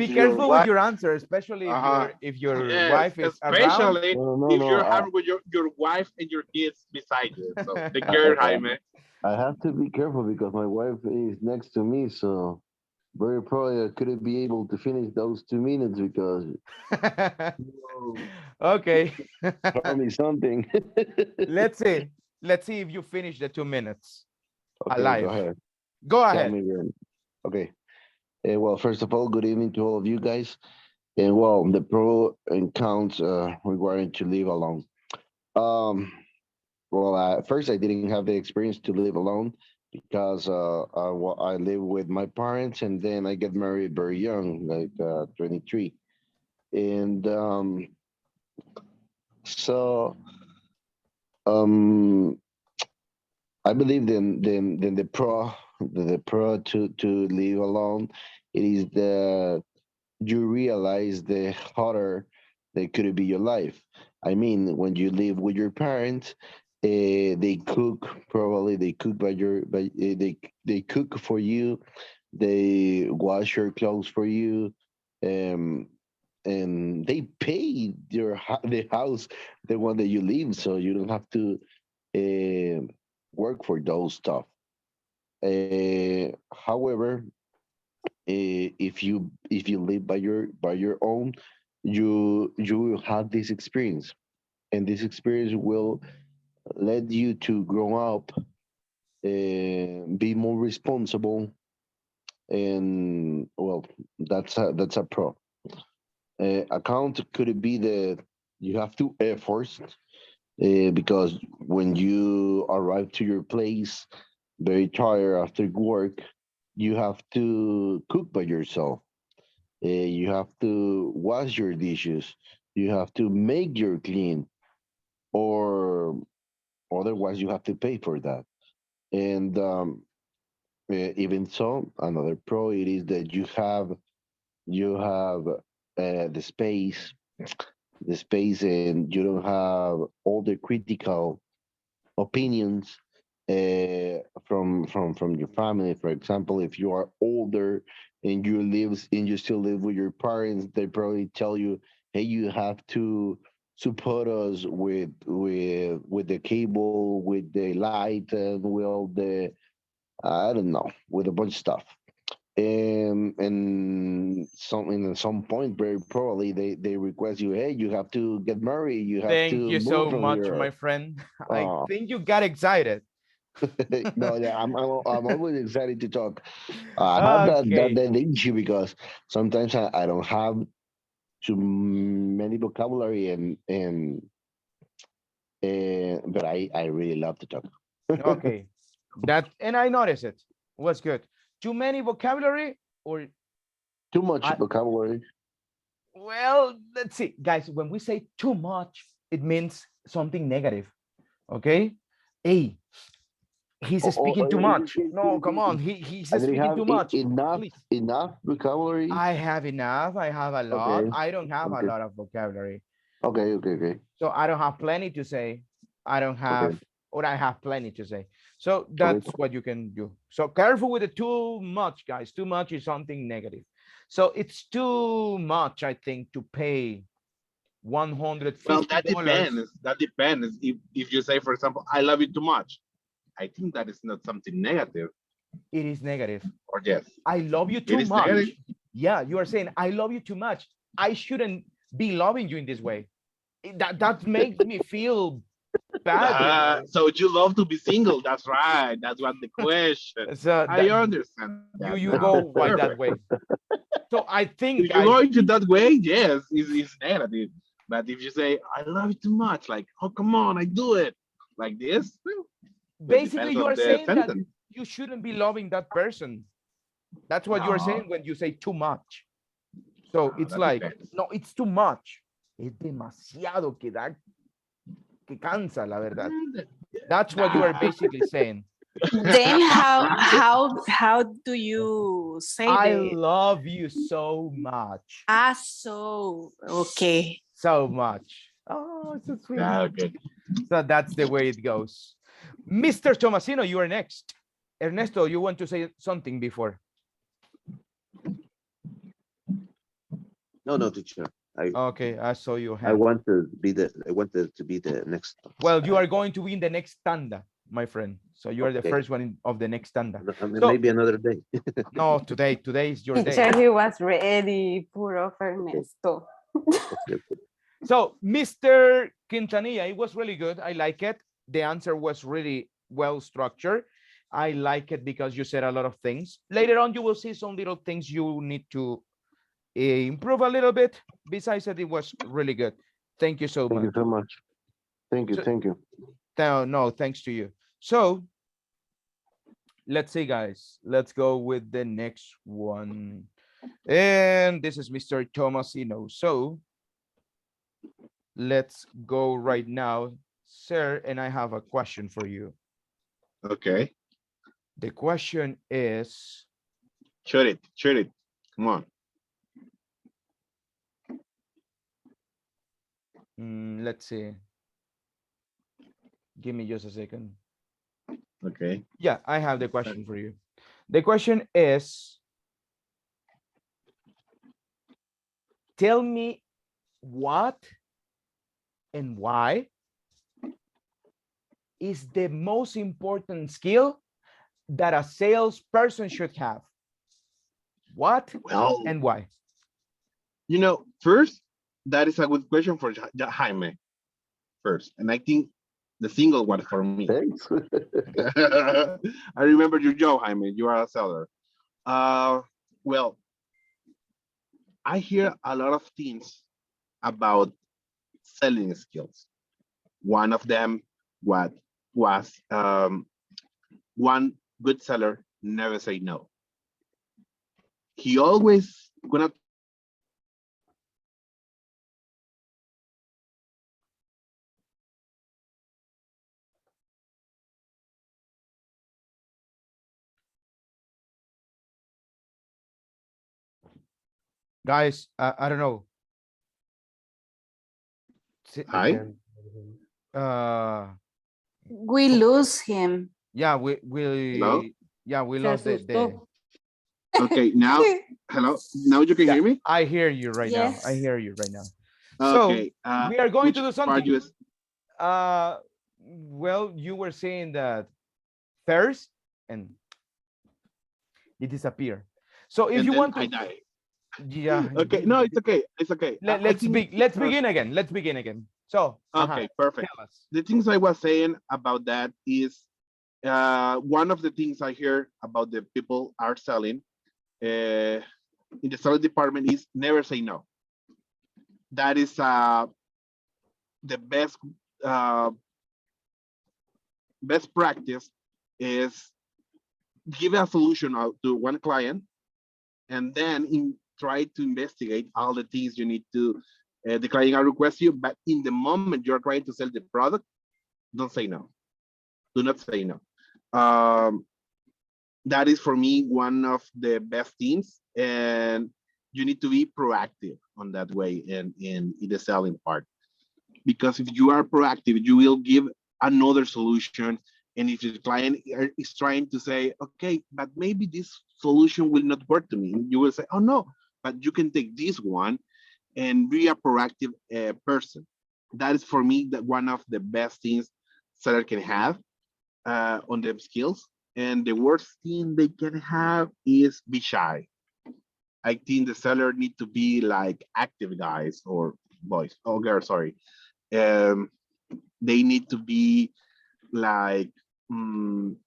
careful with wife. your answer, especially Uh-huh. if your Yes, wife is around. especially No, no, if no. you're having with your wife and your kids beside you. So take I, care, I, Jaime. I have to be careful because my wife is next to me, so very probably I couldn't be able to finish those 2 minutes because you Okay. tell me something. Let's see. Let's see if you finish the 2 minutes Okay, go alive. ahead. Go Tell ahead. me then. Okay. Well, first of all, good evening to all of you guys. And well, the pro and cons regarding to live alone. Um, well, first I didn't have the experience to live alone because I live with my parents, and then I get married very young, like 23, and so um, I believe then the pro to live alone. It is the you realize the harder that could be your life. I mean, when you live with your parents, they cook probably they cook they cook for you, they wash your clothes for you, um, and they pay the house, the one that you live, so you don't have to uh, work for those stuff. However, if you live by your own, you will have this experience, and this experience will lead you to grow up and be more responsible. And well, that's a pro. Account could it be that you have to efforts because when you arrive to your place very tired after work, you have to cook by yourself. You have to wash your dishes. You have to make your clean, or otherwise you have to pay for that. And even so, another pro it is that you have the space, and you don't have all the critical opinions from your family. For example, if you are older and you still live with your parents, they probably tell you, "Hey, you have to support us with the cable, with the light, and with all the I don't know, with a bunch of stuff." And at some point, very probably they request you, "Hey, you have to get married. You have Thank to you move so from much, here." my friend. I Oh, think you got excited. no, yeah, I'm always excited to talk. I have Okay. that issue because sometimes I don't have too many vocabulary, and but I really love to talk. Okay. That and I noticed it was good. Too many vocabulary or Too much I vocabulary. well, let's see. Guys, when we say too much, it means something negative. Okay? Hey, he's speaking too much. No, come on. He's I didn't speaking have too much. enough Please. vocabulary. I have enough. I have a lot. Okay, I don't have a okay, lot of vocabulary. okay. So I don't have plenty to say. I don't Okay, have, or I have plenty to say. So okay. that's what you can do. So careful with the too much, guys. Too much is something negative. So it's too much, I think, to pay Well, that $150. depends. That depends. If you say, for example, I love you too much, I think that is not something negative. It is negative. Or yes, I love you it too is negative. much. Yeah, you are saying I love you too much. I shouldn't be loving you in this way. That makes me feel bad. So you love to be single. That's right. That's what the question. So I that understand that you now. go by Perfect. that way. So I think, If you guys, go into that way, yes, it's negative. But if you say, I love you too much, like, oh, come on, I do it. Like this, well, it basically depends you on are the saying that sentence. you shouldn't be loving that person. That's what you're saying No, when you say too much. So no, it's that like, depends. no, it's too much. Es demasiado que cansa, la verdad. That's what you are Nah, basically saying. Then how do you say I the love you so much. so okay. So much. Oh, it's so sweet. okay. So that's the way it goes. Mr. Tomasino, you are next. Ernesto, you want to say something before? No, no, teacher. Okay, I saw your I hand. wanted to be the next. Well, you are going to be in the next tanda, my friend. So you are the Okay. first one of the next tanda. I So maybe another day. no, today is your day. Teacher, he was ready, puro Ernesto. Okay. So Mr. Quintanilla, it was really good. I like it. The answer was really well structured. I like it because you said a lot of things. Later on, you will see some little things you need to improve a little bit. Besides that, it was really good. Thank you so Thank you much. so much. Thank you. So, Thank you. no, thanks to you. So let's see, guys. Let's go with the next one. And this is Mr. Tomasino. So let's go right now, sir. And I have a question for you. Okay. The question is, Shoot it. Shoot it. Come on. let's see. Give me just a second. Okay. Yeah, I have the question for you. The question is, tell me what and why is the most important skill that a salesperson should have? What Well, and why? First, that is a good question for Jaime first. And I think the single one for me. Thanks. I remember your job, Jaime. You are a seller. Well, I hear a lot of things about selling skills. One of them what was one good seller never say no. He always gonna Guys, I don't know. I hi. can. Uh, We lose him. yeah, Hello. we Se lost the asustó. Okay, now hello. Now you can yeah, hear me. I hear you right now. I Yes. hear you right now. So Okay. we are going to Which do part something. you? Well, you were saying that first and it disappeared. So if And you then want I to, die. yeah, Okay. No, it's okay. It's okay. I think. let's begin again. Let's begin again. So, Okay. Perfect. tell us. The things I was saying about that is one of the things I hear about the people are selling in the selling department is never say no. That is the uh, best practice is give a solution out to one client and then try to investigate all the things you need to the client will request you, but in the moment you're trying to sell the product, don't say no. Do not say no. um, that is for me one of the best things, and you need to be proactive on that way in the selling part, because if you are proactive you will give another solution. And if the client is trying to say, okay, but maybe this solution will not work to me, you will say, oh no, but you can take this one, and be a proactive person. That is for me that one of the best things seller can have on them skills. And the worst thing they can have is be shy. I think the seller need to be like active guys or boys. Oh, girls, sorry. Um, they need to be like, in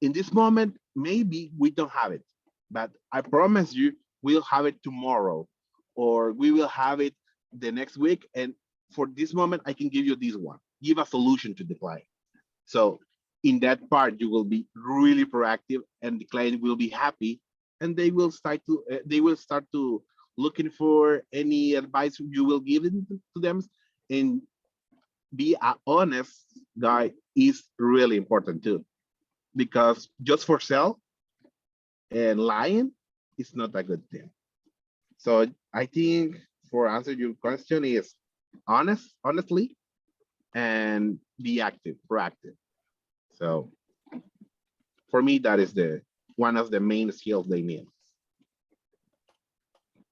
this moment, maybe we don't have it, but I promise you, we'll have it tomorrow, or we will have it the next week. And for this moment, I can give you this one. Give a solution to the client. So in that part, you will be really proactive, and the client will be happy and they will start to looking for any advice you will give to them. And be an honest guy is really important too, because just for sell and lying is not a good thing. So I think for answer your question is honestly, and be active, proactive. So for me, that is the one of the main skills they need.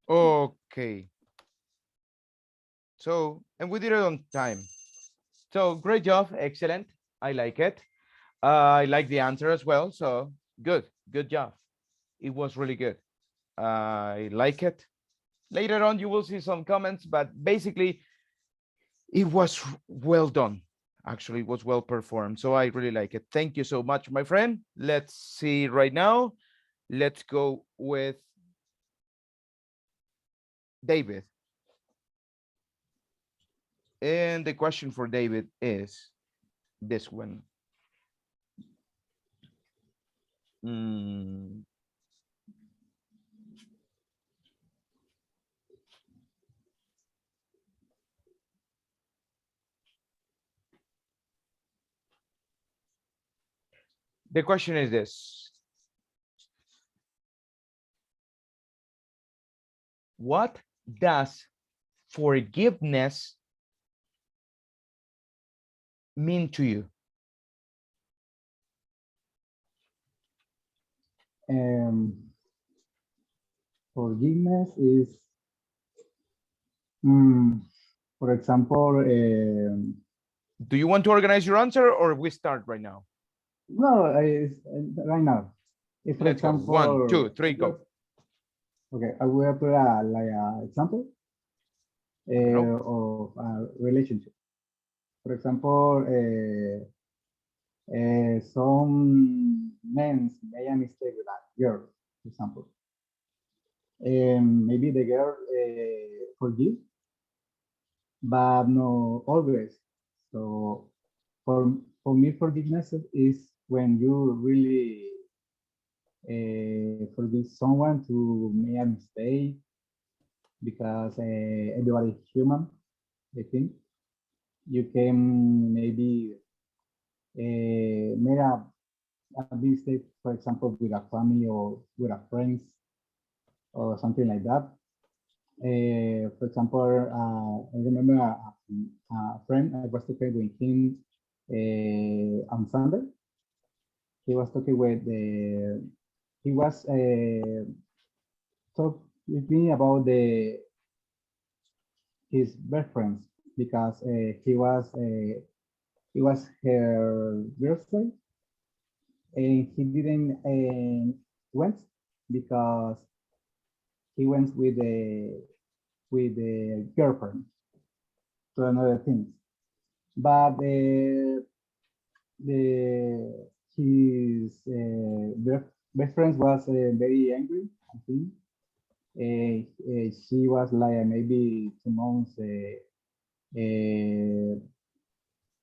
Okay. So, and we did it on time. So great job. Excellent. I like it. I like the answer as well. So good. Good job. It was really good. I like it. Later on, you will see some comments, but basically, it was well done. Actually, it was well performed. So I really like it. Thank you so much, my friend. Let's see right now. Let's go with David. And the question for David is this one. Mm, the question is this. What does forgiveness mean to you? Forgiveness is, mm, for example, Do you want to organize your answer or we start right now? no, right now. If, for Let's go. 1, 2, example, 3, go. okay, I will put like a example of a relationship. For example, some men made a mistake with a girl, for example. Maybe the girl forgive, but no always. So for me, forgiveness is when you really forgive someone to make a mistake, because everybody is human. I think you can maybe make a mistake, for example, with a family or with a friends or something like that. For example, I remember a friend. I was talking with him on Sunday. He was talking with he was talk with me about his best friends, because he was her birthday, and he didn't went because he went with the girlfriend to another thing. But his best friend was very angry, I think. She was like maybe 2 months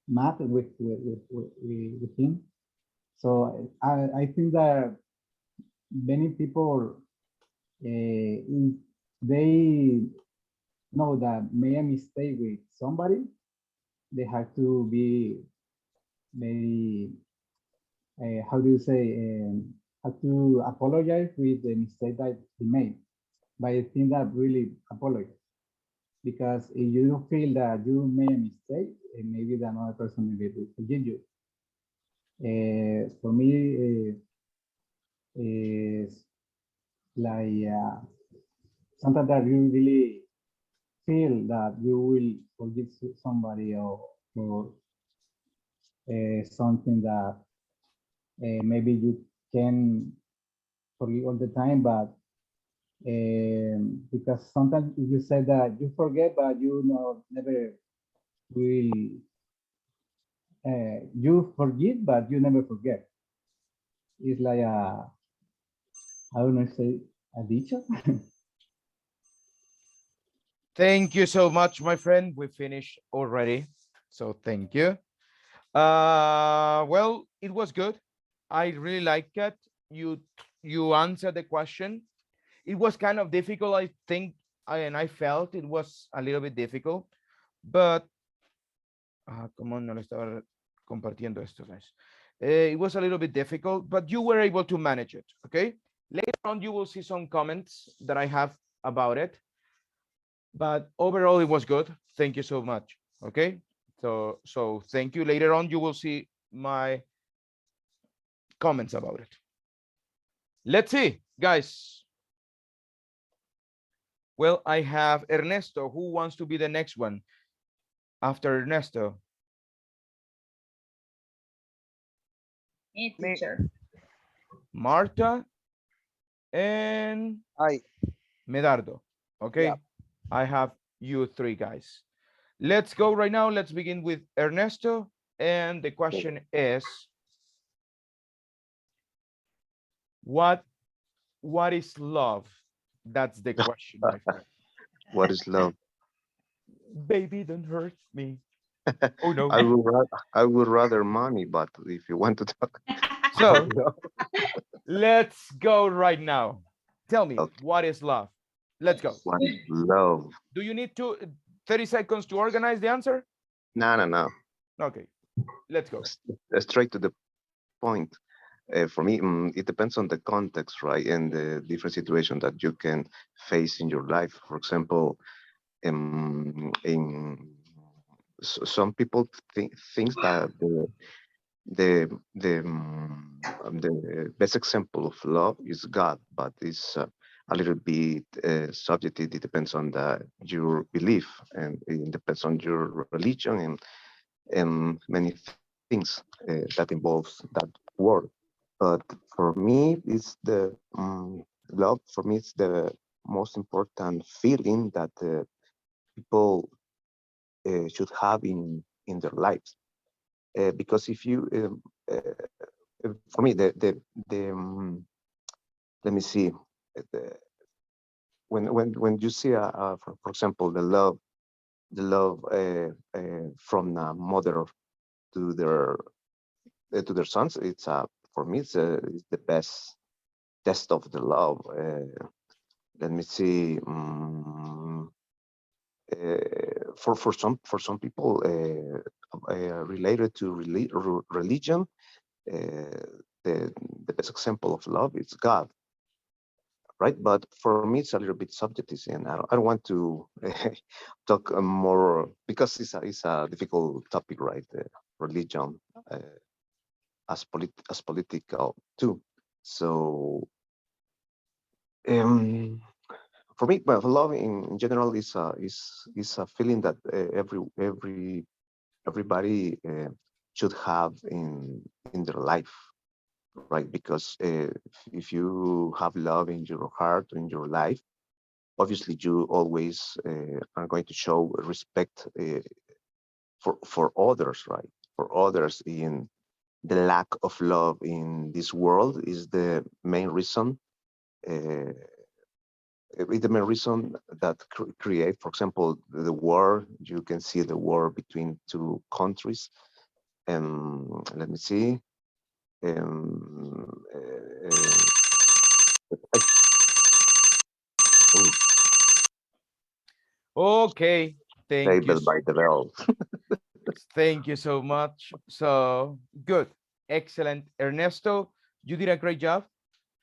mad with him. So I think that many people they know that made a mistake with somebody, they have to be very how do you say have to apologize with the mistake that he made. But I think that really apologize, because if you don't feel that you made a mistake, maybe the another person will forgive you. For me, is like sometimes that you really feel that you will forgive somebody, or something that maybe you can forgive all the time, but because sometimes you say that you forget, but you know never will. You forgive, but you never forget. It's like a, I don't know, say a dicho. Thank you so much, my friend. We finished already. So thank you. Well, it was good. I really like it. you answer the question. It was kind of difficult, I think, and I felt it was a little bit difficult, but como no le estaba compartiendo esto, guys. It was a little bit difficult, but you were able to manage it. Okay. Later on, you will see some comments that I have about it, but overall, it was good. Thank you so much. Okay. So thank you. Later on, you will see my comments about it. Let's see, guys. Well, I have Ernesto. Who wants to be the next one after Ernesto? Me, Me, teacher. Marta, and I Medardo. Okay. yeah. I have you three guys. Let's go right now. Let's begin with Ernesto. And the question is, what is love? That's the question, my friend. What is love? Baby, don't hurt me. Oh no. I would rather money, but if you want to talk about So love, let's go right now. Tell me, okay, what is love? Let's go. what is love? Do you need 30 seconds to organize the answer? No, no, no. Okay, let's go. Straight to the point. For me, it depends on the context, right, and the different situation that you can face in your life. For example, some people think that the best example of love is God, but it's a little bit subjective. It depends on your belief, and it depends on your religion, and many things that involves that word. But for me, it's the love. For me, it's the most important feeling that people should have in their lives. Because if you, for me, the let me see, the, when you see for example, the love from a mother to their sons, it's for me it's the best test of the love. Let me see. For some people related to religion, the best example of love is God, right? But for me, it's a little bit subjective, and I don't want to talk more because it's a difficult topic, right? Religion as political too. So for me, well, love in general is a feeling that everybody should have in their life, right? Because if you have love in your heart, in your life, obviously you always are going to show respect for others, right? For others. In the lack of love in this world is the main reason. The main reason that create, for example, the war. You can see the war between two countries. Let me see. Okay, thank you. Table by the bell. Thank you so much. So good, excellent, Ernesto. You did a great job.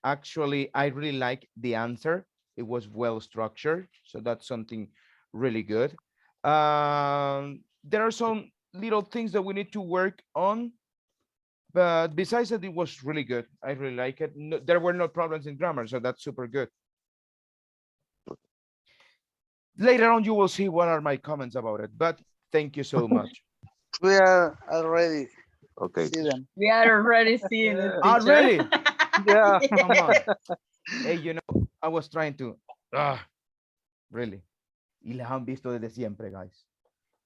Actually, I really like the answer. It was well structured, so that's something really good. There are some little things that we need to work on, but besides that, it was really good. I really like it. No, there were no problems in grammar, so that's super good. Later on, you will see what are my comments about it, but thank you so much. We are already Okay. see them. We are already seeing it, Ah, teacher. really? Yeah. Come on. Hey, I was trying to, really. Y las han visto desde siempre, guys.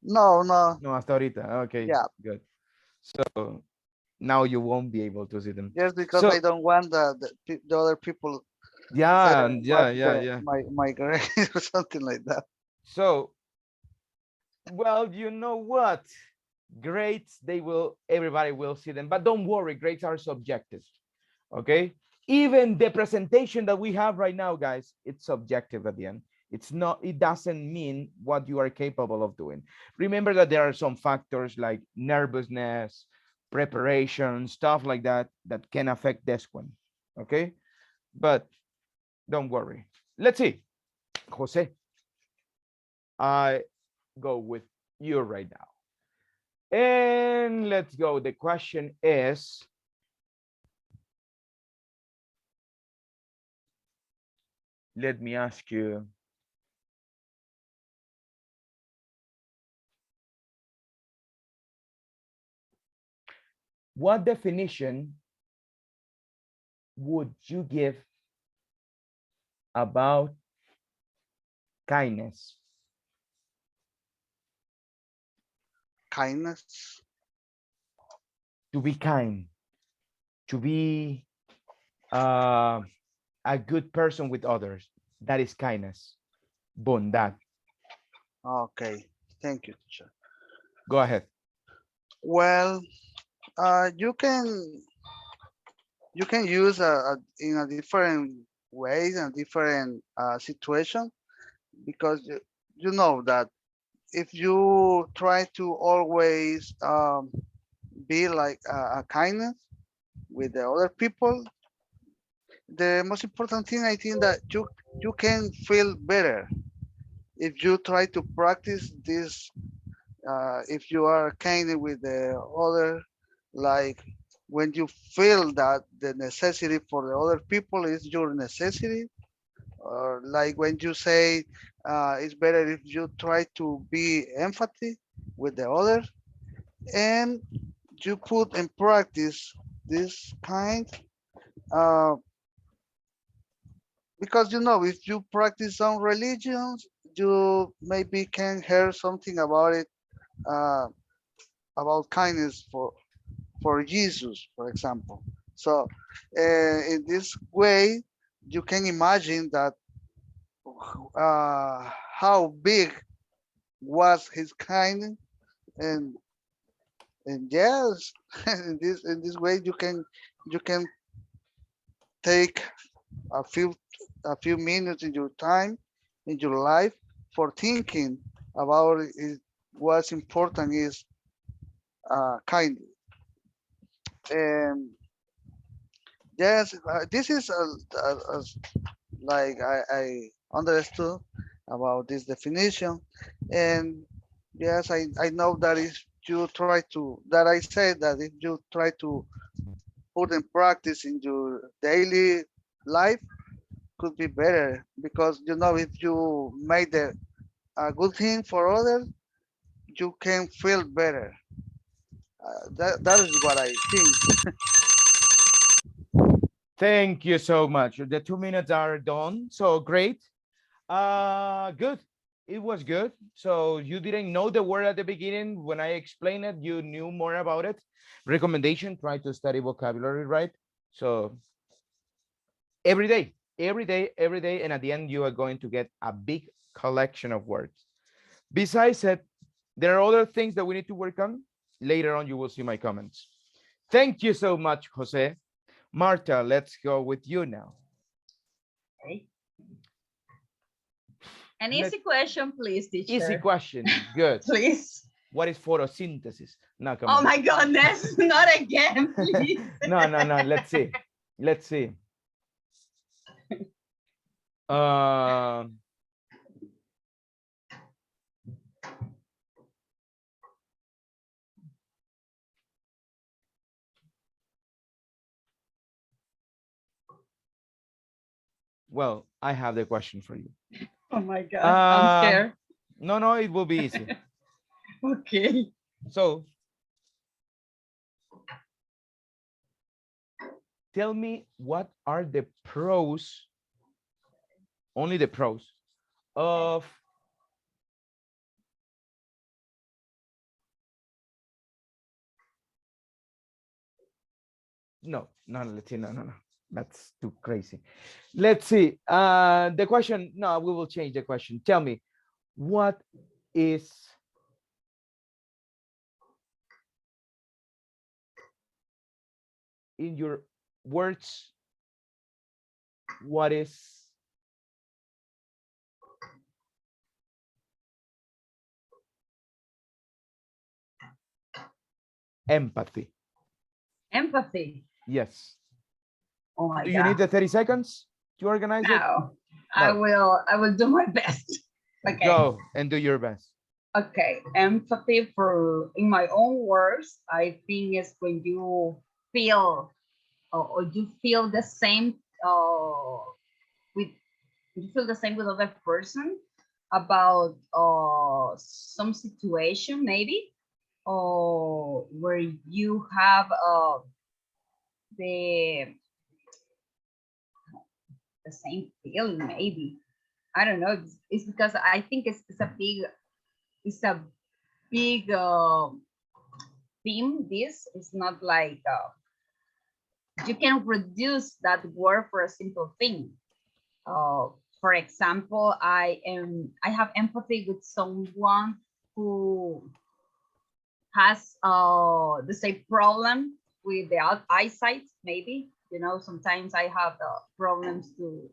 No, no. No, hasta ahorita. Okay, Yeah. good. So now you won't be able to see them. Just because So I don't want the other people yeah, say yeah, what yeah. my grade or something like that. So, well, you know what? Grades, everybody will see them, but don't worry, grades are subjective. Okay. Even the presentation that we have right now, guys, it's subjective at the end. It's not, it doesn't mean what you are capable of doing. Remember that there are some factors like nervousness, preparation, stuff like that, that can affect this one. Okay. But don't worry. Let's see. Jose, I go with you right now. And let's go. The question is, let me ask you, what definition would you give about kindness? Kindness. To be kind, to be a good person with others. That is kindness. Bondad. Okay, thank you, teacher. Go ahead. Well, you can use in a different ways and different situation, because you know that if you try to always be like a kindness with the other people, the most important thing I think that you can feel better if you try to practice this. If you are kind with the other, like when you feel that the necessity for the other people is your necessity, or like when you say it's better if you try to be empathy with the other, and you put in practice this kind, uh, because you know if you practice some religions, you maybe can hear something about it, uh, about kindness for Jesus, for example. So in this way, you can imagine that how big was his kindness, and yes, in this way you can take a few minutes in your time in your life for thinking about it, what's important is kind. And yes, this is like I understood about this definition, and yes, I know that if you try to, that I said that if you try to put in practice in your daily life, could be better, because you know if you made a good thing for others, you can feel better. That is what I think. Thank you so much. The 2 minutes are done. So great. Good. It was good. So you didn't know the word at the beginning. When I explained it, you knew more about it. Recommendation, try to study vocabulary, right? So every day, every day, every day. And at the end, you are going to get a big collection of words. Besides it, there are other things that we need to work on. Later on, you will see my comments. Thank you so much, Jose. Marta, let's go with you now. Okay. An Let- easy question, please, teacher. Easy question. Good. Please. What is photosynthesis? No, come Oh on. my goodness, not again, please. No, no, no. Let's see. Let's see. Um, well, I have the question for you. Oh my God, I'm scared. No, no, it will be easy. Okay. So, tell me what are the pros, only the pros of no, no, let's see, no, no, no. That's too crazy. Let's see. The question, no, we will change the question. Tell me, what is in your words what is empathy? Empathy. Yes. Oh my Do you need God. the 30 seconds to organize it? No, No. I will do my best. Okay. Go and do your best. Okay. Empathy for, in my own words, I think is when you feel or you feel the same with you feel the same with other person about some situation maybe, or where you have the the same feeling maybe. I don't know. It's because I think it's a big theme. This is not like you can reduce that word for a simple thing. For example, I have empathy with someone who has the same problem with the eyesight. Maybe, you know, sometimes I have problems to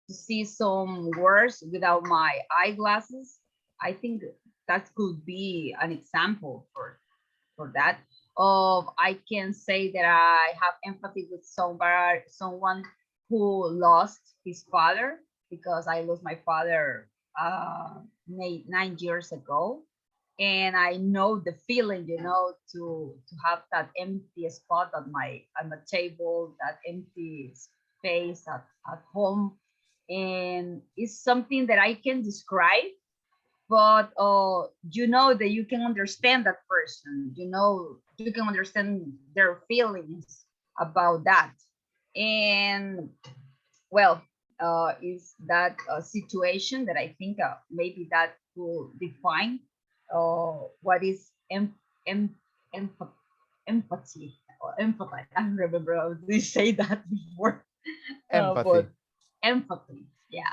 see some words without my eyeglasses. I think that could be an example for that. Of I can say that I have empathy with someone who lost his father, because I lost my father 9 years ago, and I know the feeling, you know, to have that empty spot at my table, that empty space at home, and it's something that I can describe, but you know that you can understand that person, you know, you can understand their feelings about that. And well, is that a situation that I think maybe that will define what is empathy, or empathy. I don't remember how to say that before, Empathy. but empathy, yeah.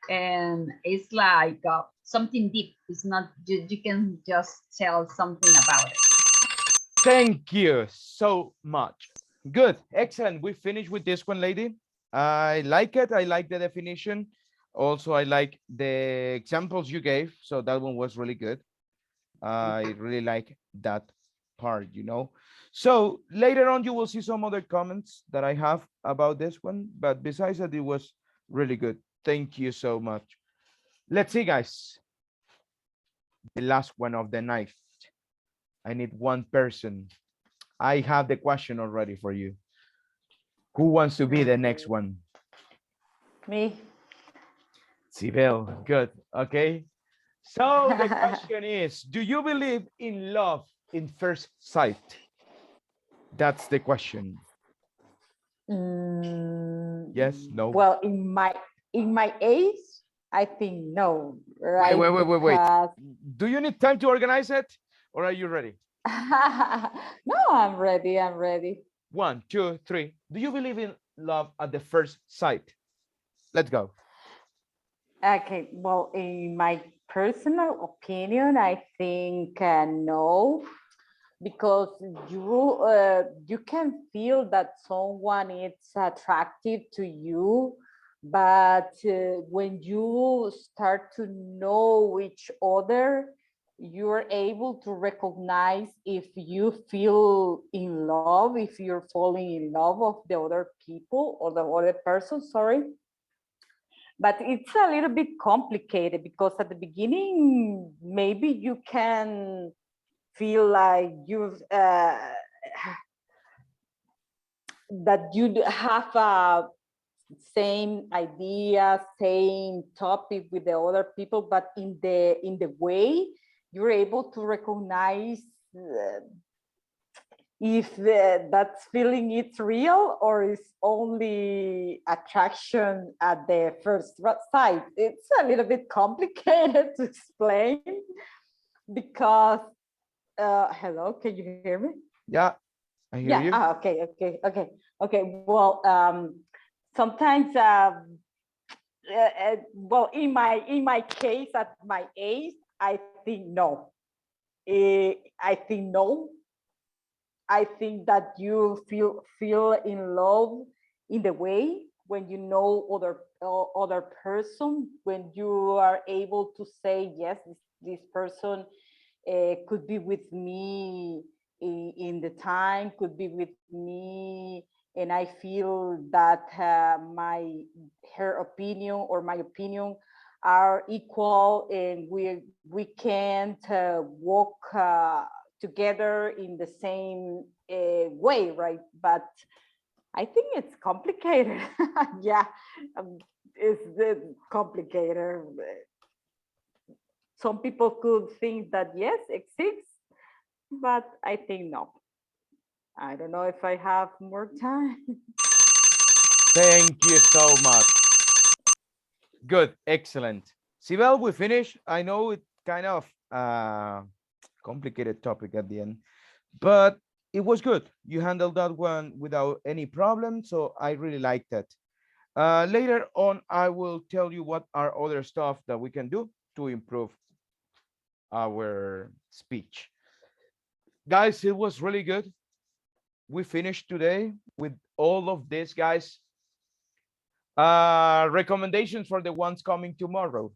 And it's like something deep. It's not you can just tell something about it. Thank you so much. Good. Excellent. We finished with this one, lady. I like it. I like the definition. Also, I like the examples you gave. So that one was really good. I really like that part, you know. So later on, you will see some other comments that I have about this one. But besides that, it was really good. Thank you so much. Let's see, guys. The last one of the night. I need one person. I have the question already for you. Who wants to be the next one? Me. Sibel, good. Okay. So the question is, do you believe in love in first sight? That's the question. Yes, no. Well, in my age, I think no, Wait, right? wait, wait, wait, wait. Because Do you need time to organize it or are you ready? no, I'm ready. I'm ready. 1, 2, 3. Do you believe in love at the first sight? Let's go. Okay, well, in my personal opinion, I think no, because you can feel that someone is attractive to you, but when you start to know each other, you're able to recognize if you feel in love, if you're falling in love of the other people or the other person, sorry. But it's a little bit complicated because at the beginning, maybe you can feel like you've that you have a same idea, same topic with the other people, but in the way you're able to recognize if that feeling is real or is only attraction at the first sight. It's a little bit complicated to explain because hello, can you hear me? Yeah, I hear Yeah. you. Okay. Well, sometimes, well, in my case, at my age, I think no. I think no. I think that you feel in love in the way when you know other person, when you are able to say yes, this person could be with me in the time, could be with me, and I feel that her opinion or my opinion are equal, and we can't walk together in the same way, right? But I think it's complicated. Yeah, it's complicated. Some people could think that yes, exists, but I think no. I don't know if I have more time. Thank you so much. Good, excellent. Sibel, we finished. I know it kind of complicated topic at the end, but it was good. You handled that one without any problem, so I really liked it. Later on, I will tell you what are other stuff that we can do to improve our speech. Guys, it was really good. We finished today with all of this, guys. Recommendations for the ones coming tomorrow.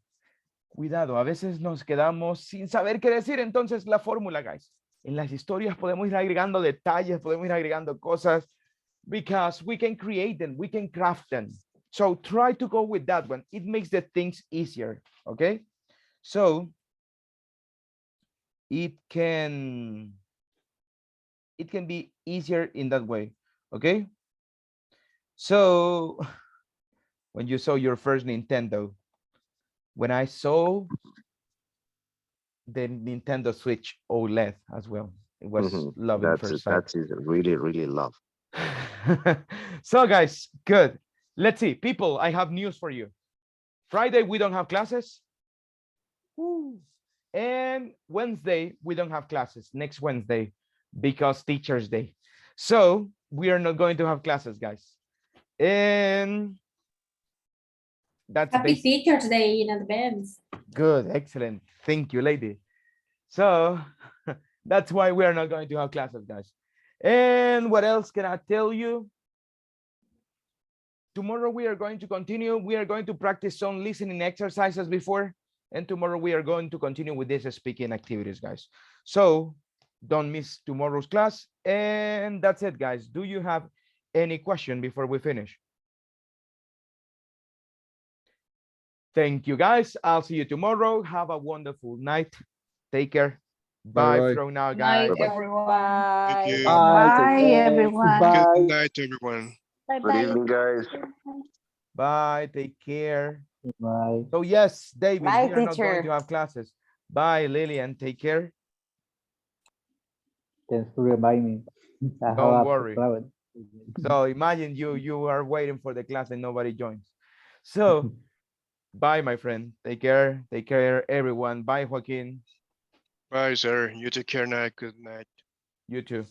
Cuidado, a veces nos quedamos sin saber qué decir. Entonces, la fórmula, guys. En las historias podemos ir agregando detalles, podemos ir agregando cosas, because we can create them, we can craft them. So try to go with that one. It makes the things easier, okay? So it can be easier in that way, okay? So when you saw your first Nintendo, when I saw the Nintendo Switch OLED as well, it was love in first sight. That's really, really love. So guys, good. Let's see, people, I have news for you. Friday, we don't have classes. Woo. And Wednesday, we don't have classes next Wednesday because Teachers Day. So we are not going to have classes, guys. And that's Happy Teacher's Day in advance. good. Excellent. Thank you, lady. So that's why we are not going to have classes, guys. And what else can I tell you? Tomorrow we are going to continue. We are going to practice some listening exercises before, and tomorrow we are going to continue with these speaking activities, guys. So don't miss tomorrow's class. And that's it, guys. Do you have any question before we finish? Thank you, guys. I'll see you tomorrow. Have a wonderful night. Take care. Bye, Bye. from now, Night, guys. everyone. Thank Bye. you. Bye, everyone. Good Bye. night, everyone. Good evening, guys. Bye. Take care. Bye. So yes, David, Bye, we are not going teacher. to have classes. Bye, Lillian. Take care. Thanks for reminding me. I have Don't a worry. problem. So imagine you are waiting for the class and nobody joins. So bye, my friend. Take care. Take care, everyone. Bye, Joaquin. Bye, sir. You take care now. Good night. You too.